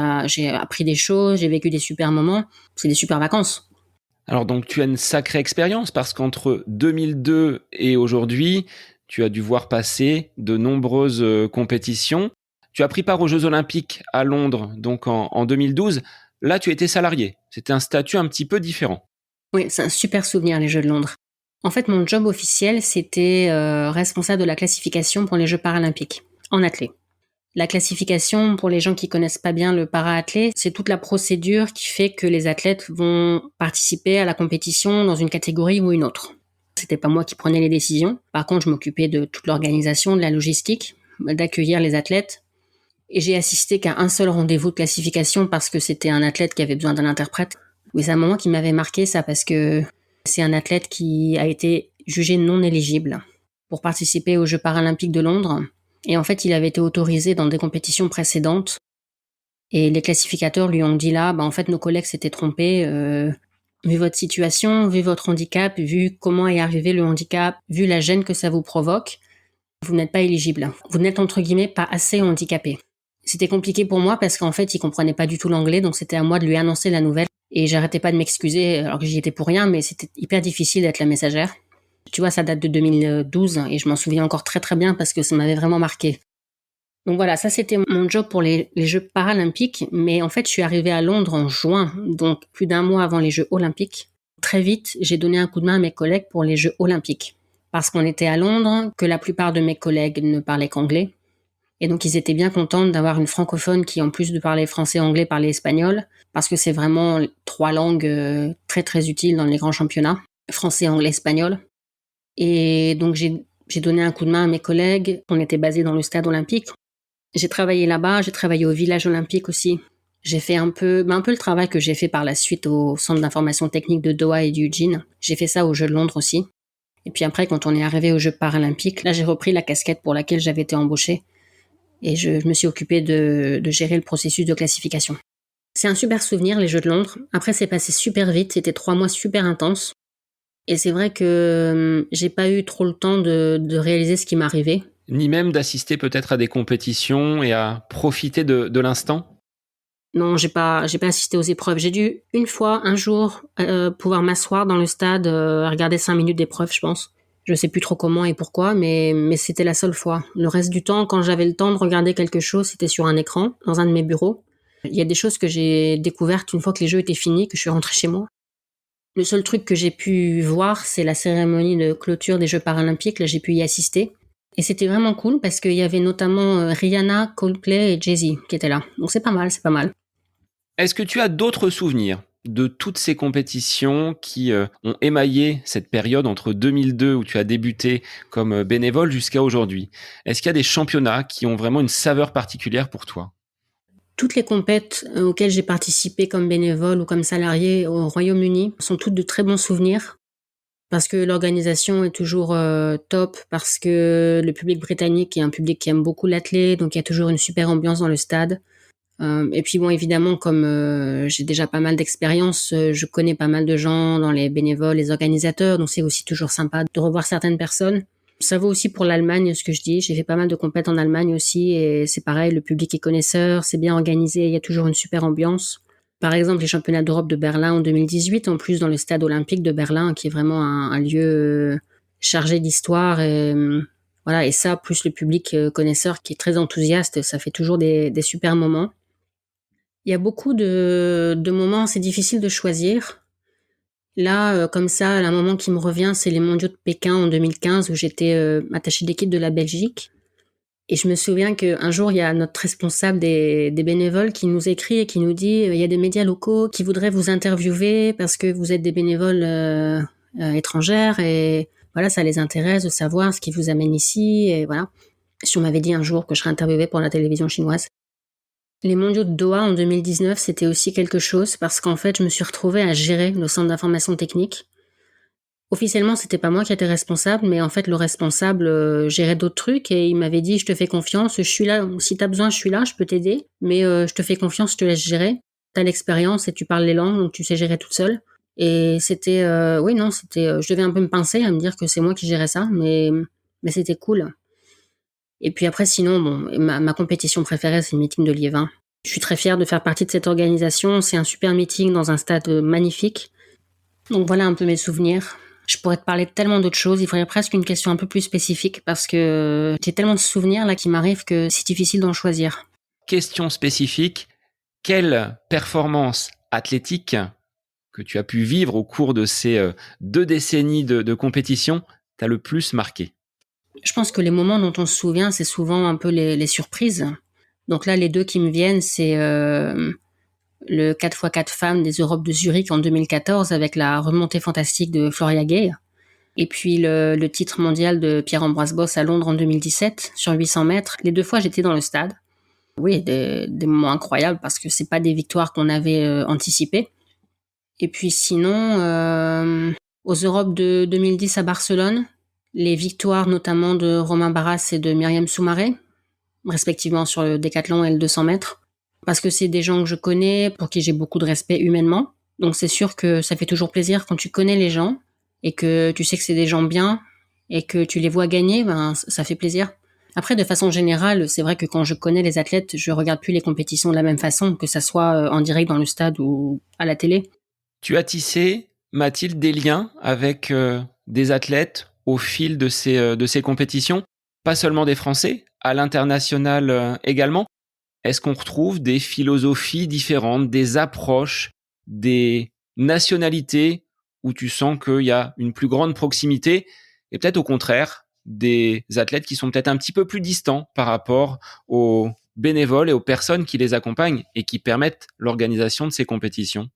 appris des choses, j'ai vécu des super moments. C'est des super vacances. Alors donc tu as une sacrée expérience parce qu'entre 2002 et aujourd'hui, tu as dû voir passer de nombreuses compétitions. Tu as pris part aux Jeux Olympiques à Londres, donc en 2012. Là, tu étais salarié. C'était un statut un petit peu différent. Oui, c'est un super souvenir, les Jeux de Londres. En fait, mon job officiel, c'était responsable de la classification pour les Jeux paralympiques, en athlée. La classification, pour les gens qui connaissent pas bien le para-athlé, c'est toute la procédure qui fait que les athlètes vont participer à la compétition dans une catégorie ou une autre. C'était pas moi qui prenais les décisions. Par contre, je m'occupais de toute l'organisation, de la logistique, d'accueillir les athlètes. Et j'ai assisté qu'à un seul rendez-vous de classification parce que c'était un athlète qui avait besoin d'un interprète. Oui, c'est un moment qui m'avait marqué ça parce que c'est un athlète qui a été jugé non éligible pour participer aux Jeux paralympiques de Londres. Et en fait, il avait été autorisé dans des compétitions précédentes. Et les classificateurs lui ont dit là, en fait, nos collègues s'étaient trompés. Vu votre situation, vu votre handicap, vu comment est arrivé le handicap, vu la gêne que ça vous provoque, vous n'êtes pas éligible. Vous n'êtes entre guillemets pas assez handicapé. C'était compliqué pour moi parce qu'en fait, il comprenait pas du tout l'anglais, donc c'était à moi de lui annoncer la nouvelle. Et j'arrêtais pas de m'excuser alors que j'y étais pour rien, mais c'était hyper difficile d'être la messagère. Tu vois, ça date de 2012 et je m'en souviens encore très très bien parce que ça m'avait vraiment marqué. Donc voilà, ça c'était mon job pour les Jeux paralympiques, mais en fait je suis arrivée à Londres en juin, donc plus d'un mois avant les Jeux olympiques. Très vite, j'ai donné un coup de main à mes collègues pour les Jeux olympiques. Parce qu'on était à Londres, que la plupart de mes collègues ne parlaient qu'anglais. Et donc ils étaient bien contents d'avoir une francophone qui, en plus de parler français, anglais, parlait espagnol, parce que c'est vraiment 3 langues très très utiles dans les grands championnats, français, anglais, espagnol. Et donc j'ai donné un coup de main à mes collègues. On était basés dans le stade olympique. J'ai travaillé là-bas, j'ai travaillé au village olympique aussi. J'ai fait un peu le travail que j'ai fait par la suite au centre d'information technique de Doha et d'Eugene. J'ai fait ça aux Jeux de Londres aussi. Et puis après, quand on est arrivé aux Jeux paralympiques, là j'ai repris la casquette pour laquelle j'avais été embauchée. Et je me suis occupée de gérer le processus de classification. C'est un super souvenir, les Jeux de Londres. Après, c'est passé super vite, c'était 3 mois super intenses. Et c'est vrai que j'ai pas eu trop le temps de réaliser ce qui m'arrivait. Ni même d'assister peut-être à des compétitions et à profiter de l'instant? Non, j'ai pas assisté aux épreuves. J'ai dû une fois, un jour, pouvoir m'asseoir dans le stade, regarder 5 minutes d'épreuve, je pense. Je sais plus trop comment et pourquoi, mais c'était la seule fois. Le reste du temps, quand j'avais le temps de regarder quelque chose, c'était sur un écran, dans un de mes bureaux. Il y a des choses que j'ai découvertes une fois que les Jeux étaient finis, que je suis rentrée chez moi. Le seul truc que j'ai pu voir, c'est la cérémonie de clôture des Jeux paralympiques. Là, j'ai pu y assister. Et c'était vraiment cool parce qu'il y avait notamment Rihanna, Coldplay et Jay-Z qui étaient là. Donc c'est pas mal, c'est pas mal. Est-ce que tu as d'autres souvenirs de toutes ces compétitions qui ont émaillé cette période entre 2002 où tu as débuté comme bénévole jusqu'à aujourd'hui? Est-ce qu'il y a des championnats qui ont vraiment une saveur particulière pour toi? Toutes les compètes auxquelles j'ai participé comme bénévole ou comme salarié au Royaume-Uni sont toutes de très bons souvenirs. Parce que l'organisation est toujours top, parce que le public britannique est un public qui aime beaucoup l'athlé, donc il y a toujours une super ambiance dans le stade. Et puis bon, évidemment, comme j'ai déjà pas mal d'expérience, je connais pas mal de gens dans les bénévoles, les organisateurs, donc c'est aussi toujours sympa de revoir certaines personnes. Ça vaut aussi pour l'Allemagne, ce que je dis. J'ai fait pas mal de compètes en Allemagne aussi, et c'est pareil, le public est connaisseur, c'est bien organisé, il y a toujours une super ambiance. Par exemple, les championnats d'Europe de Berlin en 2018, en plus dans le stade olympique de Berlin, qui est vraiment un lieu chargé d'histoire. Voilà, et ça, plus le public connaisseur qui est très enthousiaste, ça fait toujours des super moments. Il y a beaucoup de moments, c'est difficile de choisir. Là, comme ça, un moment qui me revient, c'est les mondiaux de Pékin en 2015, où j'étais attachée d'équipe de la Belgique. Et je me souviens qu'un jour, il y a notre responsable des bénévoles qui nous écrit et qui nous dit il y a des médias locaux qui voudraient vous interviewer parce que vous êtes des bénévoles étrangères et voilà, ça les intéresse de savoir ce qui vous amène ici. Et voilà. Si on m'avait dit un jour que je serais interviewée pour la télévision chinoise. Les mondiaux de Doha en 2019, c'était aussi quelque chose parce qu'en fait, je me suis retrouvée à gérer le centre d'information technique. Officiellement, c'était pas moi qui étais responsable, mais en fait, le responsable gérait d'autres trucs et il m'avait dit, je te fais confiance, je suis là, si t'as besoin, je suis là, je peux t'aider, mais je te fais confiance, je te laisse gérer. T'as l'expérience et tu parles les langues, donc tu sais gérer toute seule. Et c'était, je devais un peu me pincer à me dire que c'est moi qui gérais ça, mais c'était cool. Et puis après, sinon, bon, ma compétition préférée, c'est le meeting de Liévin. Je suis très fière de faire partie de cette organisation. C'est un super meeting dans un stade magnifique. Donc voilà un peu mes souvenirs. Je pourrais te parler de tellement d'autres choses. Il faudrait presque une question un peu plus spécifique parce que j'ai tellement de souvenirs là qui m'arrivent que c'est difficile d'en choisir. Question spécifique, quelle performance athlétique que tu as pu vivre au cours de ces 2 décennies de compétition t'a le plus marqué? Je pense que les moments dont on se souvient, c'est souvent un peu les surprises. Donc là, les deux qui me viennent, c'est le 4x4 femmes des Europes de Zurich en 2014 avec la remontée fantastique de Floria Gay. Et puis le titre mondial de Pierre-Ambroise Bosse à Londres en 2017 sur 800 mètres. Les 2 fois, j'étais dans le stade. Oui, des moments incroyables parce que c'est pas des victoires qu'on avait anticipées. Et puis sinon, aux Europes de 2010 à Barcelone, les victoires notamment de Romain Barras et de Myriam Soumaré, respectivement sur le décathlon et le 200 mètres, parce que c'est des gens que je connais, pour qui j'ai beaucoup de respect humainement. Donc c'est sûr que ça fait toujours plaisir quand tu connais les gens et que tu sais que c'est des gens bien et que tu les vois gagner, ben ça fait plaisir. Après, de façon générale, c'est vrai que quand je connais les athlètes, je regarde plus les compétitions de la même façon, que ça soit en direct dans le stade ou à la télé. Tu as tissé, Mathilde, des liens avec des athlètes au fil de ces compétitions, pas seulement des Français, à l'international également. Est-ce qu'on retrouve des philosophies différentes, des approches, des nationalités où tu sens qu'il y a une plus grande proximité et peut-être au contraire des athlètes qui sont peut-être un petit peu plus distants par rapport aux bénévoles et aux personnes qui les accompagnent et qui permettent l'organisation de ces compétitions?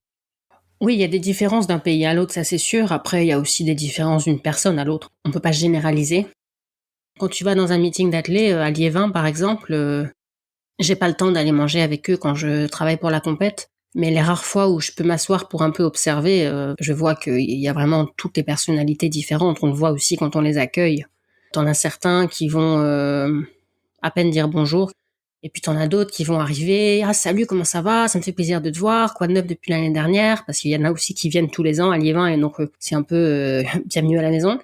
Oui, il y a des différences d'un pays à l'autre, ça c'est sûr. Après, il y a aussi des différences d'une personne à l'autre. On peut pas généraliser. Quand tu vas dans un meeting d'athlètes à Liévin, par exemple, j'ai pas le temps d'aller manger avec eux quand je travaille pour la compète. Mais les rares fois où je peux m'asseoir pour un peu observer, je vois qu'il y a vraiment toutes les personnalités différentes. On le voit aussi quand on les accueille. T'en as certains qui vont à peine dire bonjour. Et puis t'en as d'autres qui vont arriver. Ah salut, comment ça va? Ça me fait plaisir de te voir. Quoi de neuf depuis l'année dernière? Parce qu'il y en a aussi qui viennent tous les ans à Liévin et donc c'est un peu bienvenue à la maison.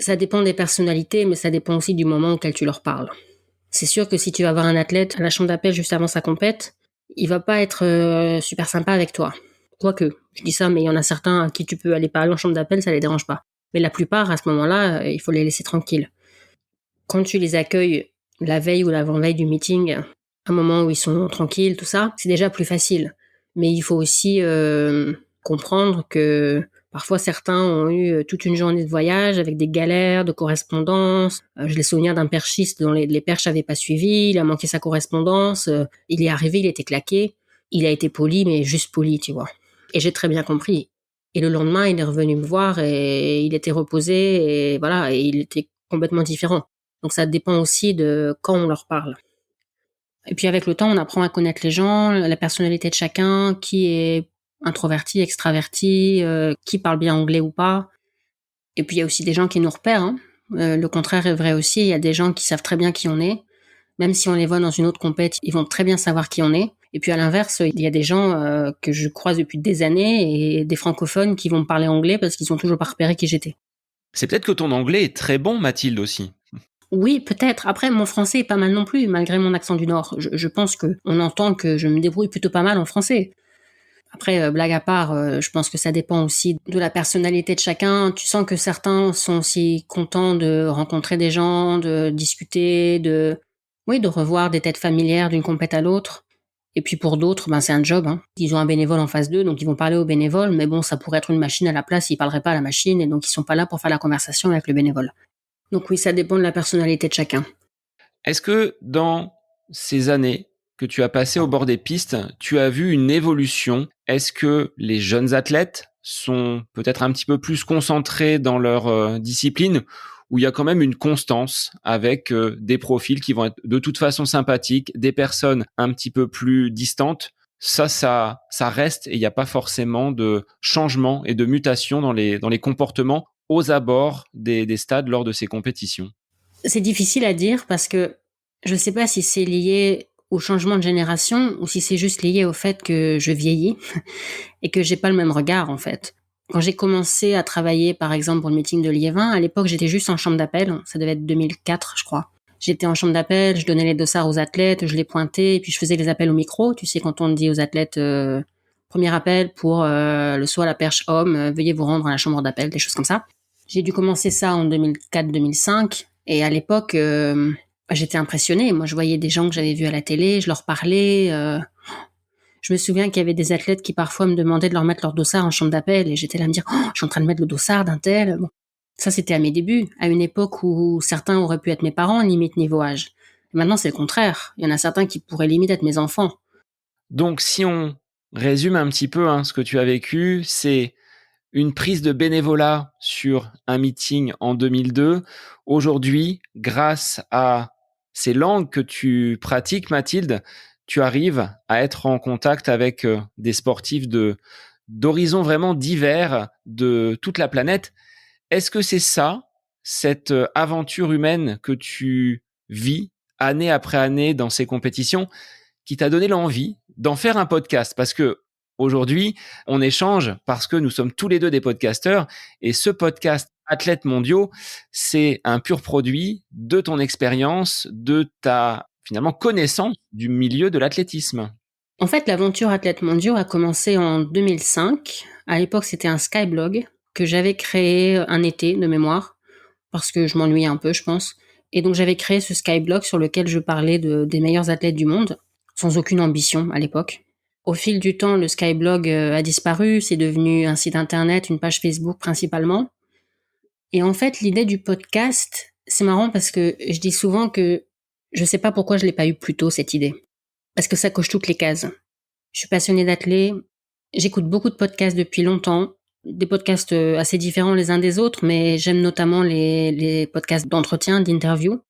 Ça dépend des personnalités, mais ça dépend aussi du moment auquel tu leur parles. C'est sûr que si tu vas voir un athlète à la chambre d'appel juste avant sa compète, il va pas être super sympa avec toi. Quoique, je dis ça, mais il y en a certains à qui tu peux aller parler en chambre d'appel, ça les dérange pas. Mais la plupart, à ce moment-là, il faut les laisser tranquilles. Quand tu les accueilles la veille ou l'avant-veille du meeting, un moment où ils sont tranquilles, tout ça, c'est déjà plus facile. Mais il faut aussi comprendre que parfois certains ont eu toute une journée de voyage avec des galères de correspondance. J'ai les souvenirs d'un perchiste dont les perches n'avaient pas suivi, il a manqué sa correspondance, il est arrivé, il était claqué, il a été poli, mais juste poli, tu vois. Et j'ai très bien compris. Et le lendemain, il est revenu me voir et il était reposé et voilà, et il était complètement différent. Donc ça dépend aussi de quand on leur parle. Et puis avec le temps, on apprend à connaître les gens, la personnalité de chacun, qui est introverti, extraverti, qui parle bien anglais ou pas. Et puis il y a aussi des gens qui nous repèrent. Hein. Le contraire est vrai aussi. Il y a des gens qui savent très bien qui on est. Même si on les voit dans une autre compète, ils vont très bien savoir qui on est. Et puis à l'inverse, il y a des gens que je croise depuis des années et des francophones qui vont me parler anglais parce qu'ils ont toujours pas repéré qui j'étais. C'est peut-être que ton anglais est très bon, Mathilde, aussi. Oui, peut-être. Après, mon français est pas mal non plus, malgré mon accent du Nord. Je pense que on entend que je me débrouille plutôt pas mal en français. Après, blague à part, je pense que ça dépend aussi de la personnalité de chacun. Tu sens que certains sont aussi contents de rencontrer des gens, de discuter, de revoir des têtes familières d'une compète à l'autre. Et puis pour d'autres, ben c'est un job. Hein. Ils ont un bénévole en face d'eux, donc ils vont parler au bénévole. Mais bon, ça pourrait être une machine à la place, ils parleraient pas à la machine, et donc ils sont pas là pour faire la conversation avec le bénévole. Donc oui, ça dépend de la personnalité de chacun. Est-ce que dans ces années que tu as passées au bord des pistes, tu as vu une évolution? Est-ce que les jeunes athlètes sont peut-être un petit peu plus concentrés dans leur discipline, où il y a quand même une constance avec des profils qui vont être de toute façon sympathiques, des personnes un petit peu plus distantes? Ça reste et il n'y a pas forcément de changement et de mutation dans les comportements aux abords des stades lors de ces compétitions. C'est difficile à dire parce que je sais pas si c'est lié au changement de génération ou si c'est juste lié au fait que je vieillis et que j'ai pas le même regard en fait. Quand j'ai commencé à travailler par exemple pour le meeting de Liévin, à l'époque j'étais juste en chambre d'appel, ça devait être 2004 je crois. J'étais en chambre d'appel, je donnais les dossards aux athlètes, je les pointais et puis je faisais les appels au micro. Tu sais quand on dit aux athlètes Premier appel pour le saut à la perche homme, veuillez vous rendre à la chambre d'appel, des choses comme ça. J'ai dû commencer ça en 2004-2005 et à l'époque, j'étais impressionnée. Moi, je voyais des gens que j'avais vus à la télé, je leur parlais. Je me souviens qu'il y avait des athlètes qui parfois me demandaient de leur mettre leur dossard en chambre d'appel et j'étais là à me dire « Oh, je suis en train de mettre le dossard d'un tel. » Bon. Ça, c'était à mes débuts, à une époque où certains auraient pu être mes parents, limite niveau âge. Et maintenant, c'est le contraire. Il y en a certains qui pourraient limite être mes enfants. Donc, si on résume un petit peu ce que tu as vécu, c'est une prise de bénévolat sur un meeting en 2002. Aujourd'hui, grâce à ces langues que tu pratiques, Mathilde, tu arrives à être en contact avec des sportifs d'horizons vraiment divers de toute la planète. Est-ce que c'est ça, cette aventure humaine que tu vis année après année dans ces compétitions, qui t'a donné l'envie d'en faire un podcast? Parce que aujourd'hui, on échange parce que nous sommes tous les deux des podcasteurs et ce podcast Athlètes mondiaux, c'est un pur produit de ton expérience, de ta finalement connaissance du milieu de l'athlétisme. En fait, l'aventure Athlètes mondiaux a commencé en 2005. À l'époque, c'était un Skyblog que j'avais créé un été de mémoire parce que je m'ennuyais un peu, je pense. Et donc, j'avais créé ce Skyblog sur lequel je parlais des meilleurs athlètes du monde, sans aucune ambition à l'époque. Au fil du temps, le Skyblog a disparu, c'est devenu un site internet, une page Facebook principalement. Et en fait, l'idée du podcast, c'est marrant parce que je dis souvent que je sais pas pourquoi je l'ai pas eu plus tôt, cette idée. Parce que ça coche toutes les cases. Je suis passionnée d'athlé, j'écoute beaucoup de podcasts depuis longtemps, des podcasts assez différents les uns des autres, mais j'aime notamment les podcasts d'entretien, d'interview.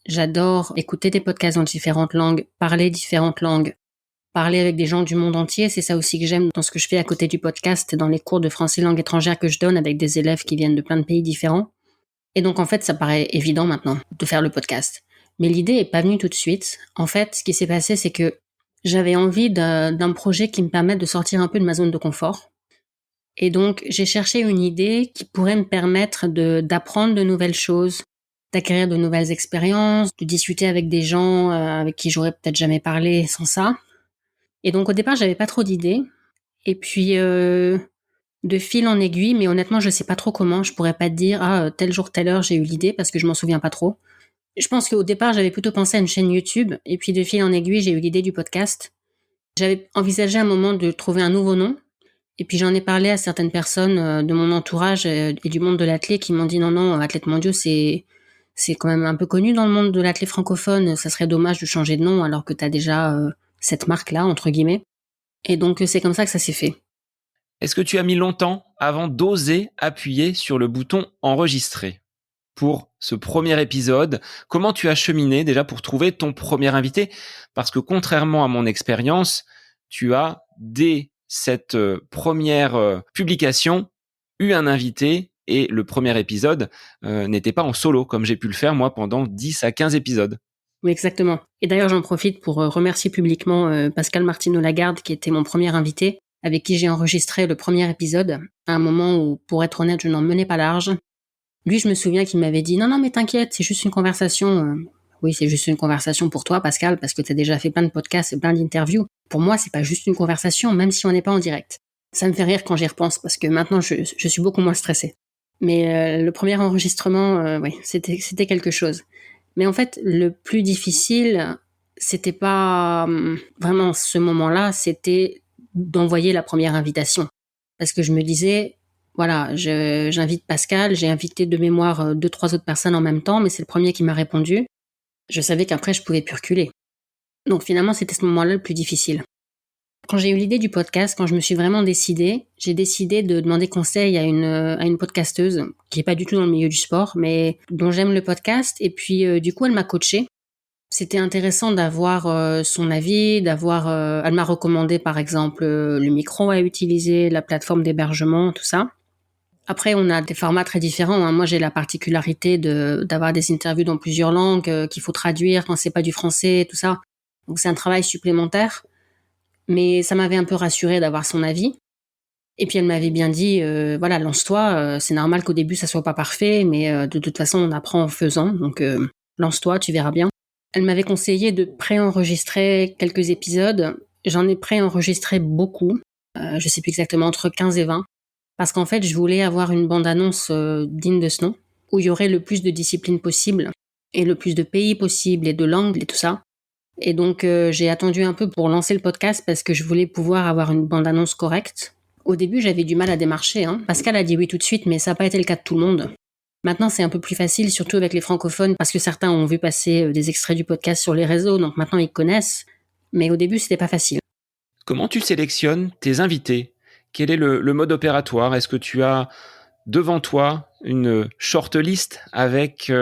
J'adore écouter des podcasts dans différentes langues, parler différentes langues, parler avec des gens du monde entier. C'est ça aussi que j'aime dans ce que je fais à côté du podcast, dans les cours de français langue étrangère que je donne avec des élèves qui viennent de plein de pays différents. Et donc, en fait, ça paraît évident maintenant de faire le podcast. Mais l'idée est pas venue tout de suite. En fait, ce qui s'est passé, c'est que j'avais envie d'un projet qui me permette de sortir un peu de ma zone de confort. Et donc, j'ai cherché une idée qui pourrait me permettre d'apprendre de nouvelles choses, d'acquérir de nouvelles expériences, de discuter avec des gens avec qui j'aurais peut-être jamais parlé sans ça. Et donc, au départ, j'avais pas trop d'idées. Et puis, de fil en aiguille, mais honnêtement, je sais pas trop comment. Je pourrais pas te dire, tel jour, telle heure, j'ai eu l'idée parce que je m'en souviens pas trop. Je pense qu'au départ, j'avais plutôt pensé à une chaîne YouTube. Et puis, de fil en aiguille, j'ai eu l'idée du podcast. J'avais envisagé un moment de trouver un nouveau nom. Et puis, j'en ai parlé à certaines personnes de mon entourage et du monde de l'athlé qui m'ont dit non, Athlètes mondiaux, c'est quand même un peu connu dans le monde de l'athlé francophone. Ça serait dommage de changer de nom alors que t'as déjà cette marque-là, entre guillemets. Et donc, c'est comme ça que ça s'est fait. Est-ce que tu as mis longtemps avant d'oser appuyer sur le bouton enregistrer pour ce premier épisode? Comment tu as cheminé déjà pour trouver ton premier invité? Parce que contrairement à mon expérience, tu as dès cette première publication eu un invité et le premier épisode n'était pas en solo comme j'ai pu le faire moi pendant 10 à 15 épisodes. Oui, exactement. Et d'ailleurs, j'en profite pour remercier publiquement Pascal Martineau-Lagarde, qui était mon premier invité, avec qui j'ai enregistré le premier épisode, à un moment où, pour être honnête, je n'en menais pas large. Lui, je me souviens qu'il m'avait dit « Non, mais t'inquiète, c'est juste une conversation. » Oui, c'est juste une conversation pour toi, Pascal, parce que t'as déjà fait plein de podcasts et plein d'interviews. Pour moi, c'est pas juste une conversation, même si on n'est pas en direct. Ça me fait rire quand j'y repense, parce que maintenant, je suis beaucoup moins stressée. Mais le premier enregistrement, oui, c'était quelque chose. Mais en fait, le plus difficile, c'était pas vraiment ce moment-là, c'était d'envoyer la première invitation. Parce que je me disais, voilà, j'invite Pascal, j'ai invité de mémoire 2-3 autres personnes en même temps, mais c'est le premier qui m'a répondu. Je savais qu'après, je pouvais plus reculer. Donc finalement, c'était ce moment-là le plus difficile. Quand j'ai eu l'idée du podcast, quand je me suis vraiment décidée, j'ai décidé de demander conseil à une podcasteuse qui est pas du tout dans le milieu du sport, mais dont j'aime le podcast. Et puis, du coup, elle m'a coachée. C'était intéressant d'avoir son avis, elle m'a recommandé, par exemple, le micro à utiliser, la plateforme d'hébergement, tout ça. Après, on a des formats très différents, hein. Moi, j'ai la particularité d'avoir des interviews dans plusieurs langues qu'il faut traduire quand c'est pas du français, tout ça. Donc, c'est un travail supplémentaire. Mais ça m'avait un peu rassurée d'avoir son avis. Et puis elle m'avait bien dit, voilà, lance-toi, c'est normal qu'au début ça soit pas parfait, mais de toute façon on apprend en faisant, donc lance-toi, tu verras bien. Elle m'avait conseillé de pré-enregistrer quelques épisodes. J'en ai pré-enregistré beaucoup. je sais plus exactement, entre 15 et 20. Parce qu'en fait, je voulais avoir une bande-annonce digne de ce nom, où il y aurait le plus de disciplines possible, et le plus de pays possible, et de langues, et tout ça. Et donc, j'ai attendu un peu pour lancer le podcast, parce que je voulais pouvoir avoir une bande-annonce correcte. Au début, j'avais du mal à démarcher. Pascal a dit oui tout de suite, mais ça n'a pas été le cas de tout le monde. Maintenant, c'est un peu plus facile, surtout avec les francophones, parce que certains ont vu passer des extraits du podcast sur les réseaux, donc maintenant ils connaissent. Mais au début, c'était pas facile. Comment tu sélectionnes tes invités? Quel est le mode opératoire? Est-ce que tu as devant toi une shortlist avec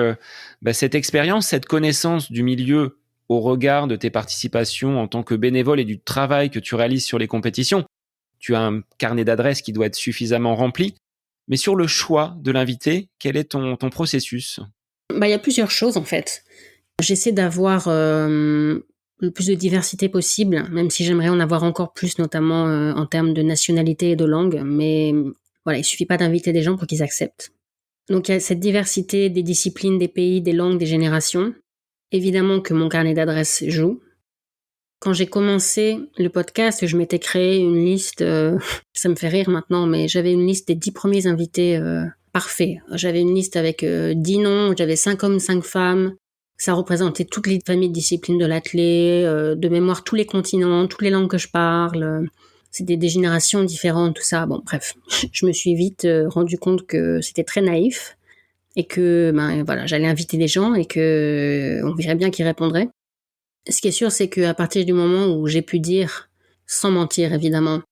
cette expérience, cette connaissance du milieu au regard de tes participations en tant que bénévole et du travail que tu réalises sur les compétitions? Tu as un carnet d'adresses qui doit être suffisamment rempli. Mais sur le choix de l'invité, quel est ton processus? Il y a plusieurs choses en fait. J'essaie d'avoir le plus de diversité possible, même si j'aimerais en avoir encore plus, notamment en termes de nationalité et de langue. Mais voilà, il suffit pas d'inviter des gens pour qu'ils acceptent. Donc il y a cette diversité des disciplines, des pays, des langues, des générations. Évidemment que mon carnet d'adresses joue. Quand j'ai commencé le podcast, je m'étais créé une liste, ça me fait rire maintenant, mais j'avais une liste des 10 premiers invités parfaits. J'avais une liste avec 10 noms, j'avais 5 hommes, 5 femmes. Ça représentait toutes les familles de disciplines de l'athlé, de mémoire tous les continents, toutes les langues que je parle. C'était des générations différentes, tout ça. Bon, bref, je me suis vite rendu compte que c'était très naïf et que j'allais inviter des gens et que on verrait bien qui répondraient. Ce qui est sûr, c'est qu'à partir du moment où j'ai pu dire, sans mentir évidemment,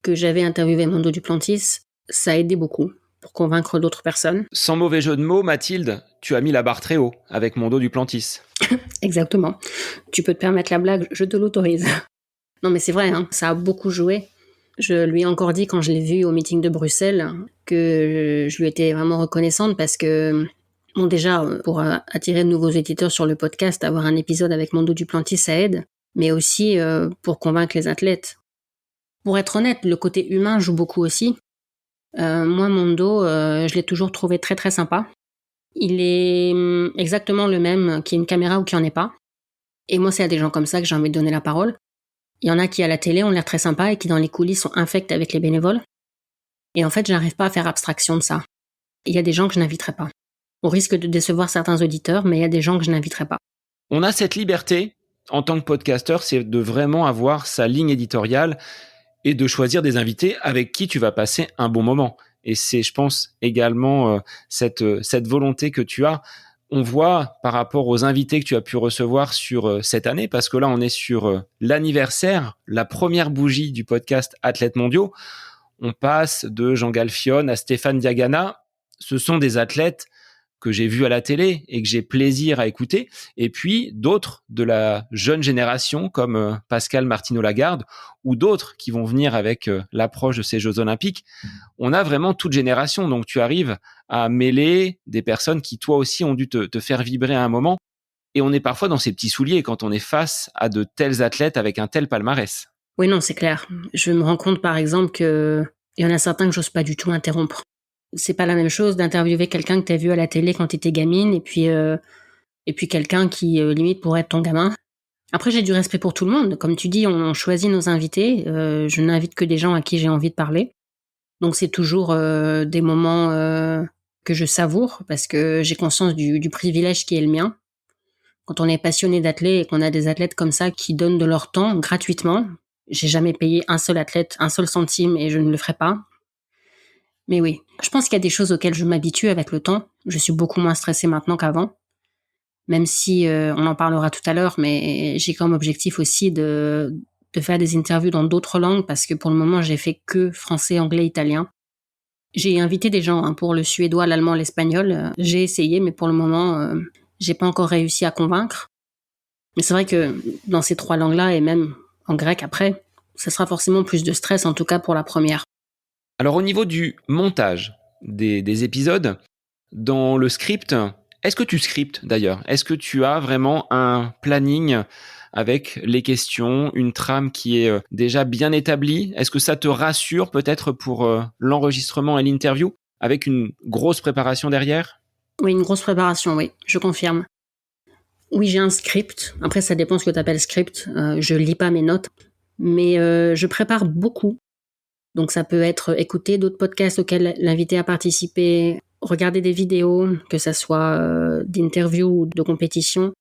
que j'avais interviewé Mondo Duplantis, ça a aidé beaucoup pour convaincre d'autres personnes. Sans mauvais jeu de mots, Mathilde, tu as mis la barre très haut avec Mondo Duplantis. Exactement. Tu peux te permettre la blague, je te l'autorise. Non mais c'est vrai, ça a beaucoup joué. Je lui ai encore dit quand je l'ai vu au meeting de Bruxelles que je lui étais vraiment reconnaissante parce que, bon déjà, pour attirer de nouveaux éditeurs sur le podcast, avoir un épisode avec Mondo Duplantis, ça aide, mais aussi pour convaincre les athlètes. Pour être honnête, le côté humain joue beaucoup aussi. Moi, Mondo, je l'ai toujours trouvé très très sympa. Il est exactement le même qu'il y ait une caméra ou qu'il n'y en ait pas. Et moi, c'est à des gens comme ça que j'ai envie de donner la parole. Il y en a qui, à la télé, ont l'air très sympas et qui, dans les coulisses, sont infects avec les bénévoles. Et en fait, je n'arrive pas à faire abstraction de ça. Il y a des gens que je n'inviterai pas. Au risque de décevoir certains auditeurs, mais il y a des gens que je n'inviterai pas. On a cette liberté, en tant que podcasteur, c'est de vraiment avoir sa ligne éditoriale et de choisir des invités avec qui tu vas passer un bon moment. Et c'est, je pense, également cette volonté que tu as. On voit par rapport aux invités que tu as pu recevoir sur cette année, parce que là, on est sur l'anniversaire, la première bougie du podcast Athlètes mondiaux. On passe de Jean Galfione à Stéphane Diagana. Ce sont des athlètes que j'ai vus à la télé et que j'ai plaisir à écouter. Et puis d'autres de la jeune génération comme Pascal Martineau-Lagarde ou d'autres qui vont venir avec l'approche de ces Jeux Olympiques. On a vraiment toute génération. Donc tu arrives à mêler des personnes qui toi aussi ont dû te faire vibrer à un moment. Et on est parfois dans ces petits souliers quand on est face à de tels athlètes avec un tel palmarès. Oui, non, c'est clair. Je me rends compte, par exemple, qu'il y en a certains que j'ose pas du tout interrompre. C'est pas la même chose d'interviewer quelqu'un que t'as vu à la télé quand t'étais gamine et puis quelqu'un qui, limite, pourrait être ton gamin. Après, j'ai du respect pour tout le monde. Comme tu dis, on choisit nos invités. Je n'invite que des gens à qui j'ai envie de parler. Donc, c'est toujours des moments que je savoure parce que j'ai conscience du privilège qui est le mien. Quand on est passionné d'athlètes et qu'on a des athlètes comme ça qui donnent de leur temps gratuitement, j'ai jamais payé un seul athlète, un seul centime et je ne le ferai pas. Mais oui, je pense qu'il y a des choses auxquelles je m'habitue avec le temps. Je suis beaucoup moins stressée maintenant qu'avant. Même si on en parlera tout à l'heure, mais j'ai comme objectif aussi de faire des interviews dans d'autres langues parce que pour le moment, j'ai fait que français, anglais, italien. J'ai invité des gens pour le suédois, l'allemand, l'espagnol. J'ai essayé, mais pour le moment, j'ai pas encore réussi à convaincre. Mais c'est vrai que dans ces 3 langues-là, et même en grec après, ça sera forcément plus de stress, en tout cas pour la première. Alors au niveau du montage des épisodes, dans le script, est-ce que tu scriptes d'ailleurs? Est-ce que tu as vraiment un planning avec les questions, une trame qui est déjà bien établie? Est-ce que ça te rassure peut-être pour l'enregistrement et l'interview avec une grosse préparation derrière? Oui, une grosse préparation, oui, je confirme. Oui, j'ai un script. Après, ça dépend ce que tu appelles script. Je lis pas mes notes. Mais je prépare beaucoup. Donc ça peut être écouter d'autres podcasts auxquels l'invité a participé, regarder des vidéos, que ça soit d'interviews ou de compétition,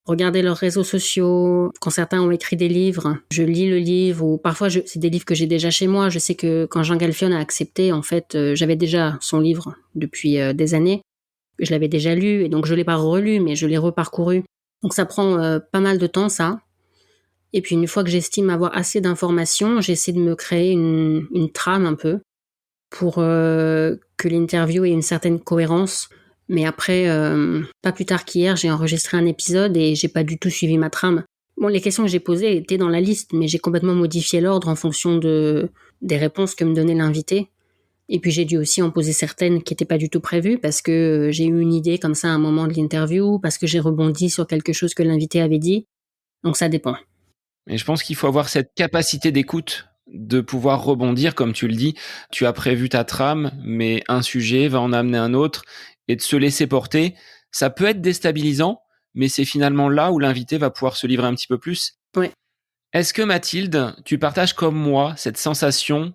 regarder leurs réseaux sociaux. Quand certains ont écrit des livres, je lis le livre, ou parfois c'est des livres que j'ai déjà chez moi. Je sais que quand Jean Galfion a accepté, en fait, j'avais déjà son livre depuis des années. Je l'avais déjà lu, et donc je l'ai pas relu, mais je l'ai reparcouru. Donc ça prend pas mal de temps, ça. Et puis une fois que j'estime avoir assez d'informations, j'essaie de me créer une trame un peu pour que l'interview ait une certaine cohérence. Mais après, pas plus tard qu'hier, j'ai enregistré un épisode et j'ai pas du tout suivi ma trame. Bon, les questions que j'ai posées étaient dans la liste, mais j'ai complètement modifié l'ordre en fonction des réponses que me donnait l'invité. Et puis j'ai dû aussi en poser certaines qui n'étaient pas du tout prévues parce que j'ai eu une idée comme ça à un moment de l'interview, parce que j'ai rebondi sur quelque chose que l'invité avait dit. Donc ça dépend. Et je pense qu'il faut avoir cette capacité d'écoute, de pouvoir rebondir, comme tu le dis. Tu as prévu ta trame, mais un sujet va en amener un autre, et de se laisser porter, ça peut être déstabilisant, mais c'est finalement là où l'invité va pouvoir se livrer un petit peu plus. Ouais. Est-ce que Mathilde, tu partages comme moi cette sensation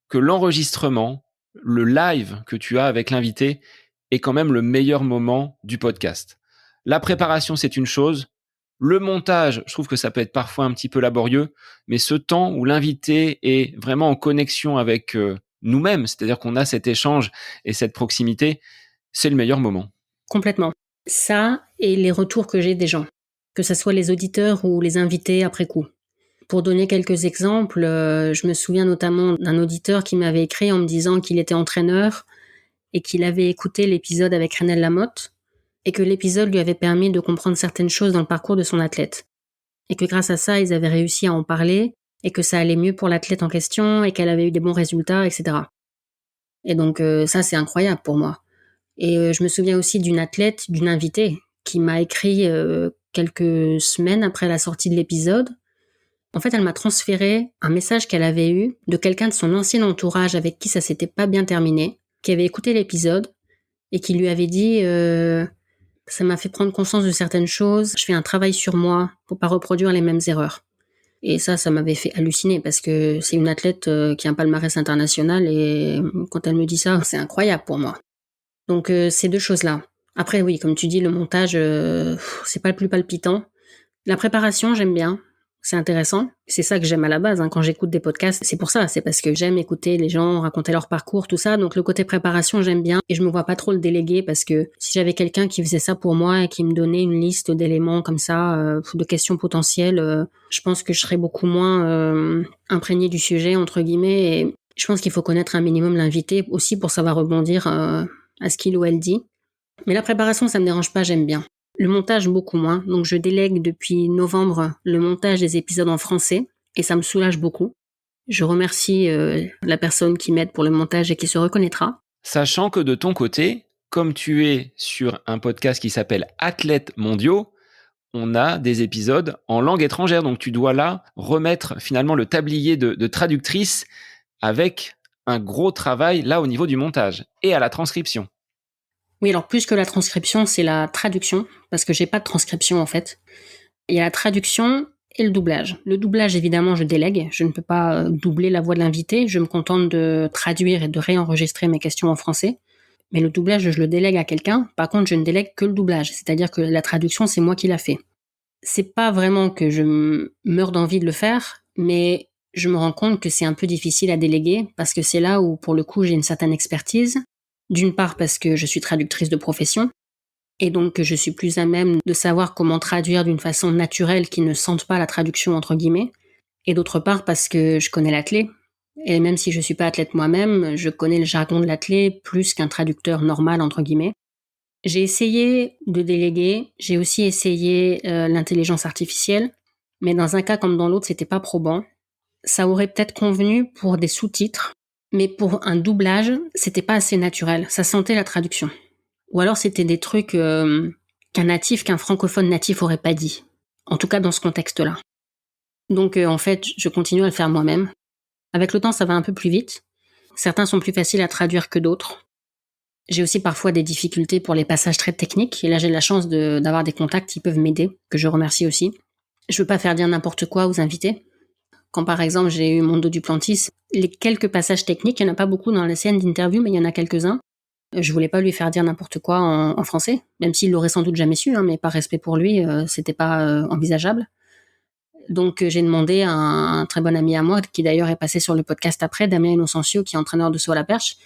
que l'enregistrement, le live que tu as avec l'invité est quand même le meilleur moment du podcast? La préparation, c'est une chose. Le montage, je trouve que ça peut être parfois un petit peu laborieux, mais ce temps où l'invité est vraiment en connexion avec nous-mêmes, c'est-à-dire qu'on a cet échange et cette proximité, c'est le meilleur moment. Complètement. Ça et les retours que j'ai des gens, que ce soit les auditeurs ou les invités après coup. Pour donner quelques exemples, je me souviens notamment d'un auditeur qui m'avait écrit en me disant qu'il était entraîneur et qu'il avait écouté l'épisode avec Renelle Lamotte et que l'épisode lui avait permis de comprendre certaines choses dans le parcours de son athlète. Et que grâce à ça, ils avaient réussi à en parler et que ça allait mieux pour l'athlète en question et qu'elle avait eu des bons résultats, etc. Et donc ça, c'est incroyable pour moi. Et je me souviens aussi d'une athlète, d'une invitée, qui m'a écrit quelques semaines après la sortie de l'épisode. En fait, elle m'a transféré un message qu'elle avait eu de quelqu'un de son ancien entourage avec qui ça s'était pas bien terminé, qui avait écouté l'épisode et qui lui avait dit ça m'a fait prendre conscience de certaines choses, je fais un travail sur moi pour pas reproduire les mêmes erreurs. Et ça m'avait fait halluciner parce que c'est une athlète qui a un palmarès international et quand elle me dit ça, c'est incroyable pour moi. Donc ces deux choses-là. Après oui, comme tu dis, le montage, c'est pas le plus palpitant. La préparation, j'aime bien. C'est intéressant. C'est ça que j'aime à la base. Quand j'écoute des podcasts, c'est pour ça. C'est parce que j'aime écouter les gens raconter leur parcours, tout ça. Donc le côté préparation, j'aime bien. Et je me vois pas trop le déléguer parce que si j'avais quelqu'un qui faisait ça pour moi et qui me donnait une liste d'éléments comme ça, de questions potentielles, je pense que je serais beaucoup moins imprégnée du sujet, entre guillemets. Et je pense qu'il faut connaître un minimum l'invité aussi pour savoir rebondir à ce qu'il ou elle dit. Mais la préparation, ça me dérange pas, j'aime bien. Le montage, beaucoup moins. Donc, je délègue depuis novembre le montage des épisodes en français et ça me soulage beaucoup. Je remercie la personne qui m'aide pour le montage et qui se reconnaîtra. Sachant que de ton côté, comme tu es sur un podcast qui s'appelle Athlètes mondiaux, on a des épisodes en langue étrangère. Donc, tu dois là remettre finalement le tablier de traductrice avec un gros travail là au niveau du montage et à la transcription. Oui, alors plus que la transcription, c'est la traduction, parce que j'ai pas de transcription en fait. Il y a la traduction et le doublage. Le doublage, évidemment, je délègue. Je ne peux pas doubler la voix de l'invité. Je me contente de traduire et de réenregistrer mes questions en français. Mais le doublage, je le délègue à quelqu'un. Par contre, je ne délègue que le doublage. C'est-à-dire que la traduction, c'est moi qui l'a fait. C'est pas vraiment que je meurs d'envie de le faire, mais je me rends compte que c'est un peu difficile à déléguer parce que c'est là où, pour le coup, j'ai une certaine expertise. D'une part parce que je suis traductrice de profession, et donc que je suis plus à même de savoir comment traduire d'une façon naturelle qui ne sente pas la traduction entre guillemets, et d'autre part parce que je connais l'athlète, et même si je suis pas athlète moi-même, je connais le jargon de l'athlète plus qu'un traducteur normal entre guillemets. J'ai essayé de déléguer, j'ai aussi essayé l'intelligence artificielle, mais dans un cas comme dans l'autre, c'était pas probant. Ça aurait peut-être convenu pour des sous-titres, mais pour un doublage, c'était pas assez naturel. Ça sentait la traduction. Ou alors c'était des trucs qu'un francophone natif aurait pas dit. En tout cas dans ce contexte-là. Donc en fait, je continue à le faire moi-même. Avec le temps, ça va un peu plus vite. Certains sont plus faciles à traduire que d'autres. J'ai aussi parfois des difficultés pour les passages très techniques. Et là, j'ai la chance d'avoir des contacts qui peuvent m'aider, que je remercie aussi. Je veux pas faire dire n'importe quoi aux invités. Quand par exemple j'ai eu Mondo Duplantis, les quelques passages techniques, il n'y en a pas beaucoup dans les scènes d'interview, mais il y en a quelques-uns. Je voulais pas lui faire dire n'importe quoi en français, même s'il l'aurait sans doute jamais su, hein, mais par respect pour lui, c'était pas envisageable. Donc j'ai demandé à un très bon ami à moi, qui d'ailleurs est passé sur le podcast après, Damien Innocencio, qui est entraîneur de saut à la perche,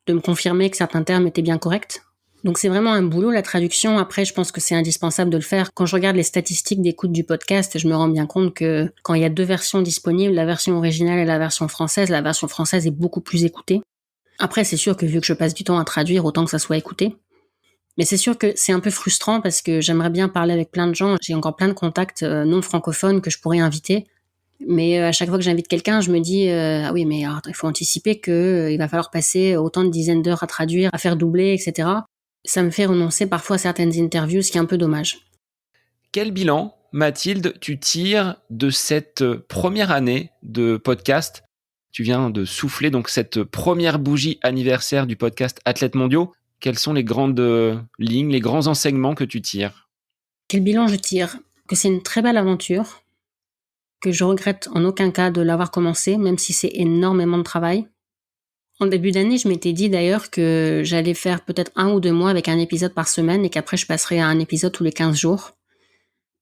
de me confirmer que certains termes étaient bien corrects. Donc c'est vraiment un boulot, la traduction. Après, je pense que c'est indispensable de le faire. Quand je regarde les statistiques d'écoute du podcast, je me rends bien compte que quand il y a 2 versions disponibles, la version originale et la version française est beaucoup plus écoutée. Après, c'est sûr que vu que je passe du temps à traduire, autant que ça soit écouté. Mais c'est sûr que c'est un peu frustrant parce que j'aimerais bien parler avec plein de gens. J'ai encore plein de contacts non francophones que je pourrais inviter. Mais à chaque fois que j'invite quelqu'un, je me dis ah oui, mais alors, il faut anticiper que il va falloir passer autant de dizaines d'heures à traduire, à faire doubler, etc. Ça me fait renoncer parfois à certaines interviews, ce qui est un peu dommage. Quel bilan, Mathilde, tu tires de cette première année de podcast? Tu viens de souffler donc cette première bougie anniversaire du podcast Athlètes Mondiaux. Quelles sont les grandes lignes, les grands enseignements que tu tires? Quel bilan je tire? Que c'est une très belle aventure, que je regrette en aucun cas de l'avoir commencé, même si c'est énormément de travail. En début d'année, je m'étais dit d'ailleurs que j'allais faire peut-être 1 ou 2 mois avec un épisode par semaine et qu'après je passerais à un épisode tous les 15 jours.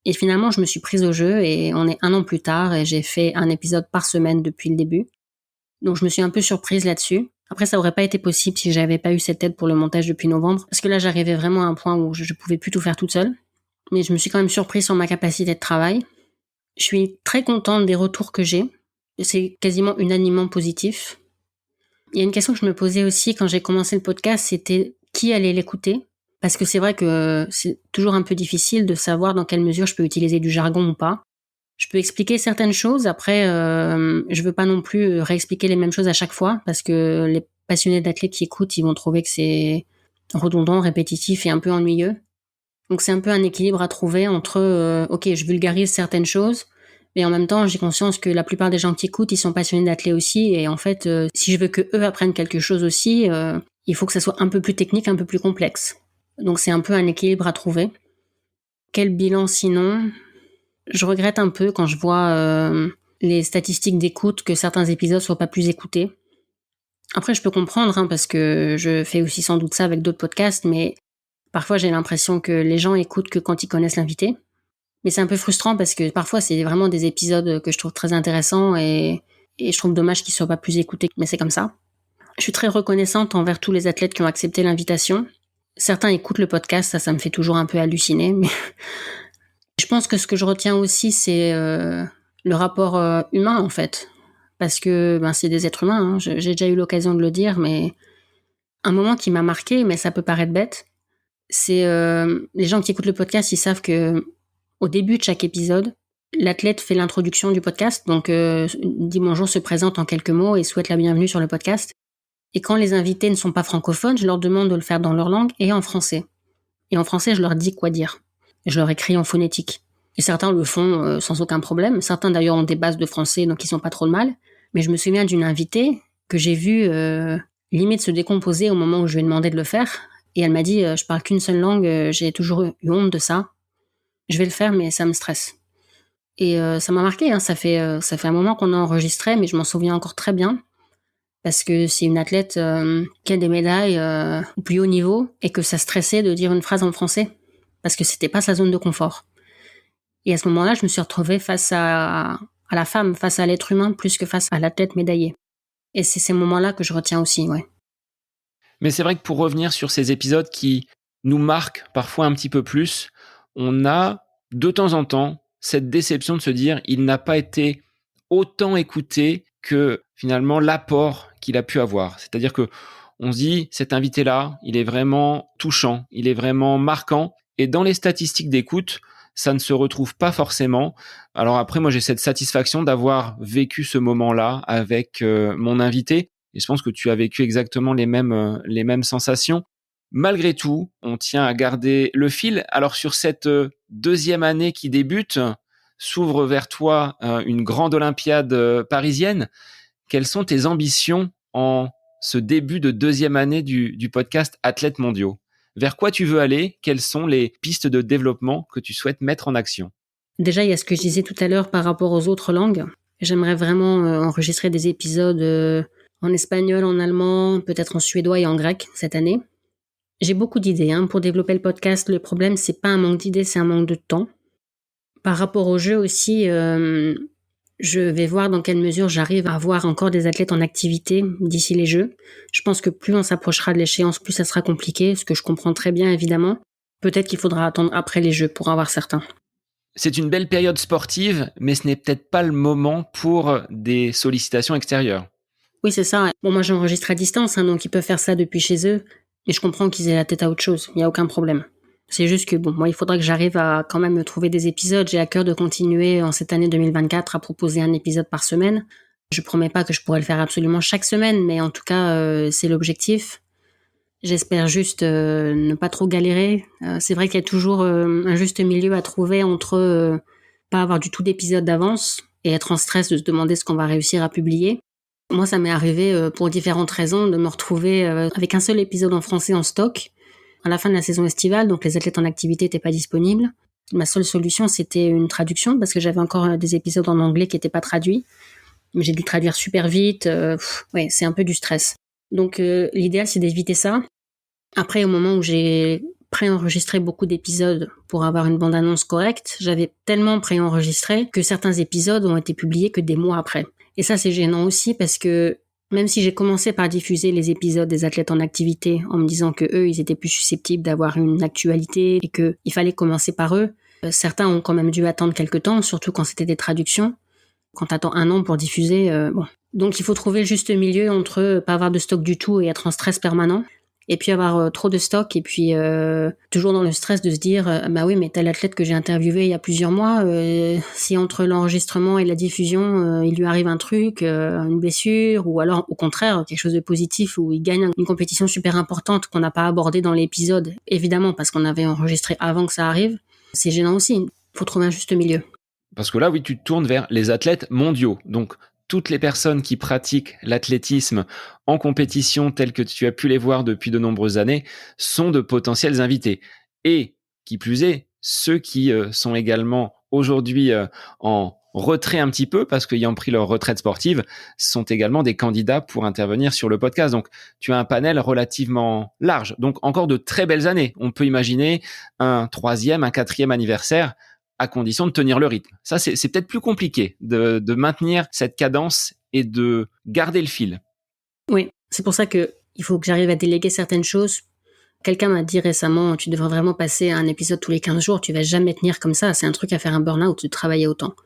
Et finalement, je me suis prise au jeu et on est 1 an plus tard et j'ai fait un épisode par semaine depuis le début. Donc je me suis un peu surprise là-dessus. Après, ça aurait pas été possible si j'avais pas eu cette aide pour le montage depuis novembre, parce que là, j'arrivais vraiment à un point où je pouvais plus tout faire toute seule. Mais je me suis quand même surprise sur ma capacité de travail. Je suis très contente des retours que j'ai. C'est quasiment unanimement positif. Il y a une question que je me posais aussi quand j'ai commencé le podcast, c'était qui allait l'écouter? Parce que c'est vrai que c'est toujours un peu difficile de savoir dans quelle mesure je peux utiliser du jargon ou pas. Je peux expliquer certaines choses, après je veux pas non plus réexpliquer les mêmes choses à chaque fois, parce que les passionnés d'athlètes qui écoutent, ils vont trouver que c'est redondant, répétitif et un peu ennuyeux. Donc c'est un peu un équilibre à trouver entre ok, je vulgarise certaines choses, mais en même temps j'ai conscience que la plupart des gens qui écoutent, ils sont passionnés d'athlètes aussi, et en fait si je veux que eux apprennent quelque chose aussi, il faut que ça soit un peu plus technique, un peu plus complexe. Donc c'est un peu un équilibre à trouver. Quel bilan sinon? Je regrette un peu quand je vois les statistiques d'écoute que certains épisodes soient pas plus écoutés. Après, je peux comprendre, hein, parce que je fais aussi sans doute ça avec d'autres podcasts, mais parfois j'ai l'impression que les gens écoutent que quand ils connaissent l'invité. Mais c'est un peu frustrant parce que parfois c'est vraiment des épisodes que je trouve très intéressants et je trouve dommage qu'ils soient pas plus écoutés, mais c'est comme ça. Je suis très reconnaissante envers tous les athlètes qui ont accepté l'invitation. Certains écoutent le podcast, ça me fait toujours un peu halluciner, mais je pense que ce que je retiens aussi, c'est le rapport humain, en fait. Parce que c'est des êtres humains, hein. J'ai déjà eu l'occasion de le dire, mais un moment qui m'a marqué, mais ça peut paraître bête, c'est les gens qui écoutent le podcast, ils savent que au début de chaque épisode, l'athlète fait l'introduction du podcast, donc dit bonjour, se présente en quelques mots et souhaite la bienvenue sur le podcast. Et quand les invités ne sont pas francophones, je leur demande de le faire dans leur langue et en français. Et en français, je leur dis quoi dire. Je leur écris en phonétique. Et certains le font sans aucun problème. Certains d'ailleurs ont des bases de français, donc ils sont pas trop de mal. Mais je me souviens d'une invitée que j'ai vue limite se décomposer au moment où je lui ai demandé de le faire. Et elle m'a dit je parle qu'une seule langue, j'ai toujours eu honte de ça. Je vais le faire, mais ça me stresse. Et ça m'a marqué, hein. Ça fait un moment qu'on a enregistré, mais je m'en souviens encore très bien. Parce que c'est une athlète qui a des médailles au plus haut niveau et que ça stressait de dire une phrase en français parce que c'était pas sa zone de confort. Et à ce moment-là, je me suis retrouvée face à la femme, face à l'être humain plus que face à l'athlète médaillé. Et c'est ces moments-là que je retiens aussi, ouais. Mais c'est vrai que pour revenir sur ces épisodes qui nous marquent parfois un petit peu plus, on a de temps en temps cette déception de se dire il n'a pas été autant écouté que finalement l'apport qu'il a pu avoir. C'est-à-dire que on se dit cet invité-là, il est vraiment touchant, il est vraiment marquant, et dans les statistiques d'écoute, ça ne se retrouve pas forcément. Alors après, moi j'ai cette satisfaction d'avoir vécu ce moment-là avec mon invité, et je pense que tu as vécu exactement les mêmes sensations. Malgré tout, on tient à garder le fil. Alors sur cette deuxième année qui débute, s'ouvre vers toi une grande Olympiade parisienne. Quelles sont tes ambitions en ce début de deuxième année du podcast Athlètes Mondiaux? Vers quoi tu veux aller? Quelles sont les pistes de développement que tu souhaites mettre en action? Déjà, il y a ce que je disais tout à l'heure par rapport aux autres langues. J'aimerais vraiment enregistrer des épisodes en espagnol, en allemand, peut-être en suédois et en grec cette année. J'ai beaucoup d'idées pour développer le podcast. Le problème, c'est pas un manque d'idées, c'est un manque de temps. Par rapport au jeu aussi, je vais voir dans quelle mesure j'arrive à avoir encore des athlètes en activité d'ici les Jeux. Je pense que plus on s'approchera de l'échéance, plus ça sera compliqué, ce que je comprends très bien évidemment. Peut-être qu'il faudra attendre après les Jeux pour avoir certains. C'est une belle période sportive, mais ce n'est peut-être pas le moment pour des sollicitations extérieures. Oui, c'est ça. Bon, moi j'enregistre à distance, donc ils peuvent faire ça depuis chez eux. Et je comprends qu'ils aient la tête à autre chose, il n'y a aucun problème. C'est juste que moi il faudra que j'arrive à quand même me trouver des épisodes. J'ai à cœur de continuer en cette année 2024 à proposer un épisode par semaine. Je promets pas que je pourrai le faire absolument chaque semaine, mais en tout cas c'est l'objectif. J'espère juste ne pas trop galérer. C'est vrai qu'il y a toujours un juste milieu à trouver entre pas avoir du tout d'épisode d'avance et être en stress de se demander ce qu'on va réussir à publier. Moi, ça m'est arrivé pour différentes raisons de me retrouver avec un seul épisode en français en stock à la fin de la saison estivale, donc les athlètes en activité n'étaient pas disponibles. Ma seule solution, c'était une traduction parce que j'avais encore des épisodes en anglais qui n'étaient pas traduits. Mais j'ai dû traduire super vite. Ouais, c'est un peu du stress. Donc l'idéal, c'est d'éviter ça. Après, au moment où j'ai préenregistré beaucoup d'épisodes pour avoir une bande-annonce correcte, j'avais tellement préenregistré que certains épisodes ont été publiés que des mois après. Et ça, c'est gênant aussi parce que même si j'ai commencé par diffuser les épisodes des athlètes en activité en me disant que eux, ils étaient plus susceptibles d'avoir une actualité et que il fallait commencer par eux, certains ont quand même dû attendre quelques temps, surtout quand c'était des traductions. Quand t'attends 1 an pour diffuser, bon. Donc il faut trouver le juste milieu entre pas avoir de stock du tout et être en stress permanent. Et puis avoir trop de stock et puis toujours dans le stress de se dire bah oui mais tel athlète que j'ai interviewé il y a plusieurs mois si entre l'enregistrement et la diffusion il lui arrive un truc, une blessure ou alors au contraire quelque chose de positif où il gagne une compétition super importante qu'on n'a pas abordée dans l'épisode évidemment parce qu'on avait enregistré avant que ça arrive, c'est gênant aussi. Il faut trouver un juste milieu. Parce que là, oui, tu te tournes vers les athlètes mondiaux. Donc, toutes les personnes qui pratiquent l'athlétisme en compétition telles que tu as pu les voir depuis de nombreuses années sont de potentiels invités. Et, qui plus est, ceux qui sont également aujourd'hui en retrait un petit peu parce qu'ayant pris leur retraite sportive sont également des candidats pour intervenir sur le podcast. Donc, tu as un panel relativement large. Donc, encore de très belles années. On peut imaginer un 3e, un 4e anniversaire à condition de tenir le rythme. Ça, c'est peut-être plus compliqué de maintenir cette cadence et de garder le fil. Oui, c'est pour ça que il faut que j'arrive à déléguer certaines choses. Quelqu'un m'a dit récemment, tu devrais vraiment passer un épisode tous les 15 jours, tu vas jamais tenir comme ça, c'est un truc à faire un burn-out de travailler autant.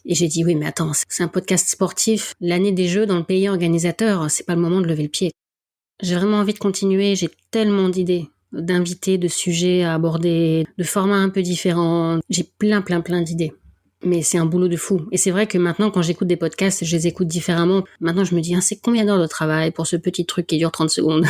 Et j'ai dit oui, mais attends, c'est un podcast sportif. L'année des Jeux dans le pays organisateur, c'est pas le moment de lever le pied. J'ai vraiment envie de continuer, j'ai tellement d'idées, d'invités, de sujets à aborder, de formats un peu différents. J'ai plein d'idées. Mais c'est un boulot de fou. Et c'est vrai que maintenant, quand j'écoute des podcasts, je les écoute différemment. Maintenant, je me dis, c'est combien d'heures de travail pour ce petit truc qui dure 30 secondes?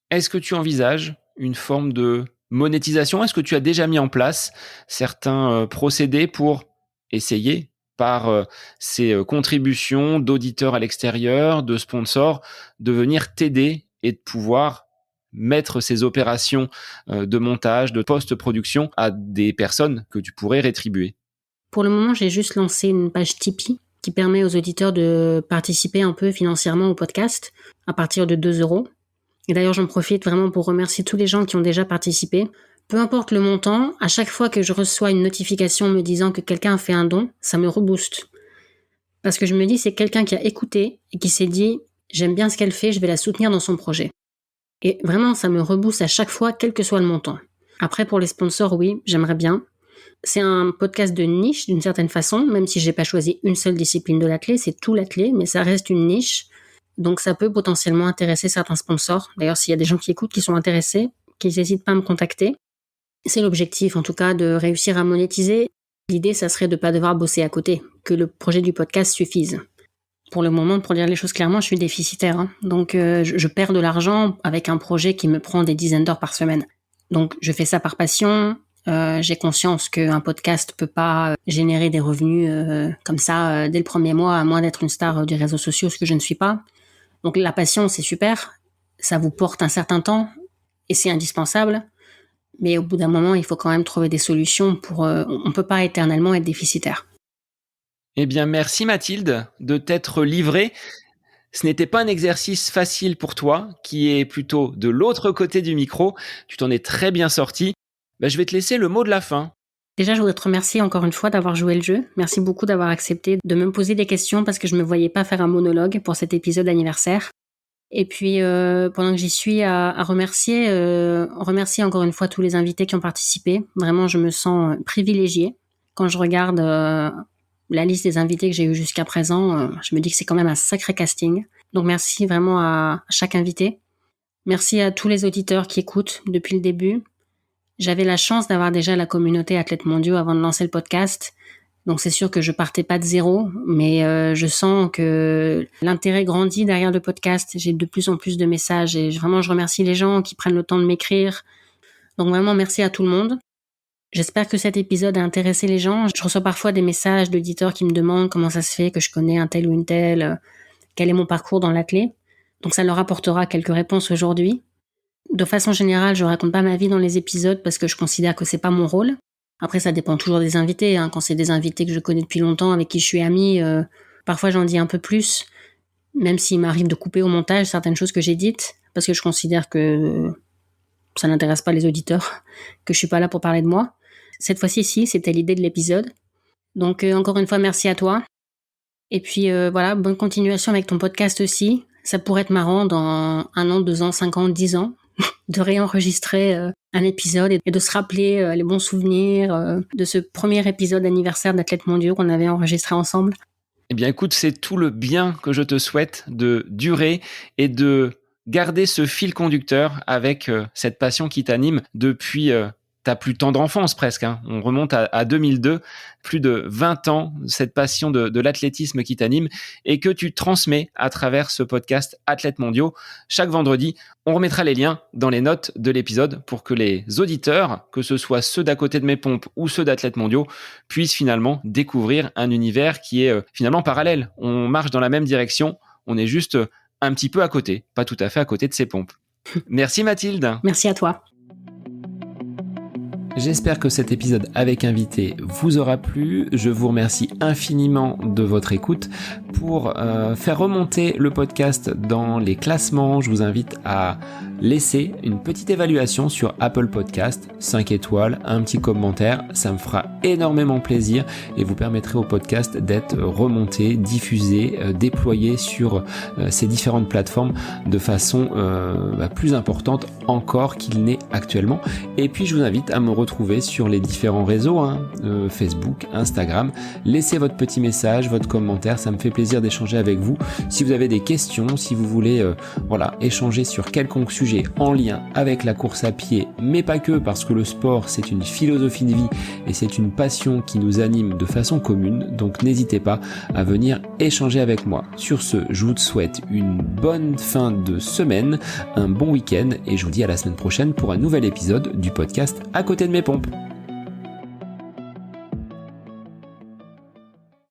Est-ce que tu envisages une forme de monétisation? Est-ce que tu as déjà mis en place certains procédés pour essayer par ces contributions d'auditeurs à l'extérieur, de sponsors, de venir t'aider et de pouvoir mettre ces opérations de montage, de post-production à des personnes que tu pourrais rétribuer? Pour le moment, j'ai juste lancé une page Tipeee qui permet aux auditeurs de participer un peu financièrement au podcast à partir de 2 €. Et d'ailleurs, j'en profite vraiment pour remercier tous les gens qui ont déjà participé. Peu importe le montant, à chaque fois que je reçois une notification me disant que quelqu'un a fait un don, ça me rebooste. Parce que je me dis, c'est quelqu'un qui a écouté et qui s'est dit, j'aime bien ce qu'elle fait, je vais la soutenir dans son projet. Et vraiment, ça me rebooste à chaque fois, quel que soit le montant. Après, pour les sponsors, oui, j'aimerais bien. C'est un podcast de niche d'une certaine façon, même si j'ai pas choisi une seule discipline de l'athlé, c'est tout l'athlé, mais ça reste une niche. Donc ça peut potentiellement intéresser certains sponsors. D'ailleurs, s'il y a des gens qui écoutent, qui sont intéressés, qu'ils n'hésitent pas à me contacter. C'est l'objectif, en tout cas, de réussir à monétiser. L'idée, ça serait de pas devoir bosser à côté, que le projet du podcast suffise. Pour le moment, pour dire les choses clairement, je suis déficitaire. Donc je perds de l'argent avec un projet qui me prend des dizaines d'heures par semaine. Donc je fais ça par passion. J'ai conscience qu'un podcast peut pas générer des revenus comme ça dès le premier mois, à moins d'être une star des réseaux sociaux, ce que je ne suis pas. Donc la passion, c'est super, ça vous porte un certain temps et c'est indispensable. Mais au bout d'un moment, il faut quand même trouver des solutions pour. On peut pas éternellement être déficitaire. Eh bien, merci Mathilde de t'être livrée. Ce n'était pas un exercice facile pour toi, qui est plutôt de l'autre côté du micro. Tu t'en es très bien sorti. Je vais te laisser le mot de la fin. Déjà, je voudrais te remercier encore une fois d'avoir joué le jeu. Merci beaucoup d'avoir accepté de me poser des questions parce que je me voyais pas faire un monologue pour cet épisode anniversaire. Et puis, pendant que j'y suis, à remercier encore une fois tous les invités qui ont participé. Vraiment, je me sens privilégiée. Quand je regarde la liste des invités que j'ai eu jusqu'à présent, je me dis que c'est quand même un sacré casting. Donc, merci vraiment à chaque invité. Merci à tous les auditeurs qui écoutent depuis le début. J'avais la chance d'avoir déjà la communauté Athlètes Mondiaux avant de lancer le podcast. Donc c'est sûr que je partais pas de zéro, mais je sens que l'intérêt grandit derrière le podcast. J'ai de plus en plus de messages et vraiment je remercie les gens qui prennent le temps de m'écrire. Donc vraiment merci à tout le monde. J'espère que cet épisode a intéressé les gens. Je reçois parfois des messages d'auditeurs qui me demandent comment ça se fait que je connais un tel ou une telle, quel est mon parcours dans l'athlé. Donc ça leur apportera quelques réponses aujourd'hui. De façon générale, je raconte pas ma vie dans les épisodes parce que je considère que c'est pas mon rôle. Après, ça dépend toujours des invités. Quand c'est des invités que je connais depuis longtemps, avec qui je suis amie, parfois j'en dis un peu plus, même s'il m'arrive de couper au montage certaines choses que j'ai dites, parce que je considère que ça n'intéresse pas les auditeurs, que je suis pas là pour parler de moi. Cette fois-ci, si, c'était l'idée de l'épisode. Donc, encore une fois, merci à toi. Et puis, voilà, bonne continuation avec ton podcast aussi. Ça pourrait être marrant dans 1 an, 2 ans, 5 ans, 10 ans, de réenregistrer un épisode et de se rappeler les bons souvenirs de ce premier épisode anniversaire d'Athlètes Mondiaux qu'on avait enregistré ensemble. Eh bien, écoute, c'est tout le bien que je te souhaite de durer et de garder ce fil conducteur avec cette passion qui t'anime depuis ta plus tendre enfance presque. On remonte à 2002, plus de 20 ans, cette passion de l'athlétisme qui t'anime et que tu transmets à travers ce podcast Athlètes Mondiaux. Chaque vendredi, on remettra les liens dans les notes de l'épisode pour que les auditeurs, que ce soit ceux d'à côté de mes pompes ou ceux d'Athlètes Mondiaux, puissent finalement découvrir un univers qui est finalement parallèle. On marche dans la même direction, on est juste un petit peu à côté, pas tout à fait à côté de ces pompes. Merci Mathilde. Merci à toi. J'espère que cet épisode avec invité vous aura plu. Je vous remercie infiniment de votre écoute. Pour faire remonter le podcast dans les classements, je vous invite à laisser une petite évaluation sur Apple Podcast, 5 étoiles, un petit commentaire. Ça me fera énormément plaisir et vous permettrez au podcast d'être remonté, diffusé, déployé sur ces différentes plateformes de façon plus importante encore qu'il n'est actuellement. Et puis je vous invite à me retrouver sur les différents réseaux, Facebook, Instagram. Laissez votre petit message, votre commentaire, ça me fait plaisir d'échanger avec vous. Si vous avez des questions, si vous voulez échanger sur quelconque sujet en lien avec la course à pied, mais pas que, parce que le sport c'est une philosophie de vie et c'est une passion qui nous anime de façon commune, donc n'hésitez pas à venir échanger avec moi. Sur ce, je vous souhaite une bonne fin de semaine, un bon week-end et je vous dis à la semaine prochaine pour un nouvel épisode du podcast À côté de mes pompes.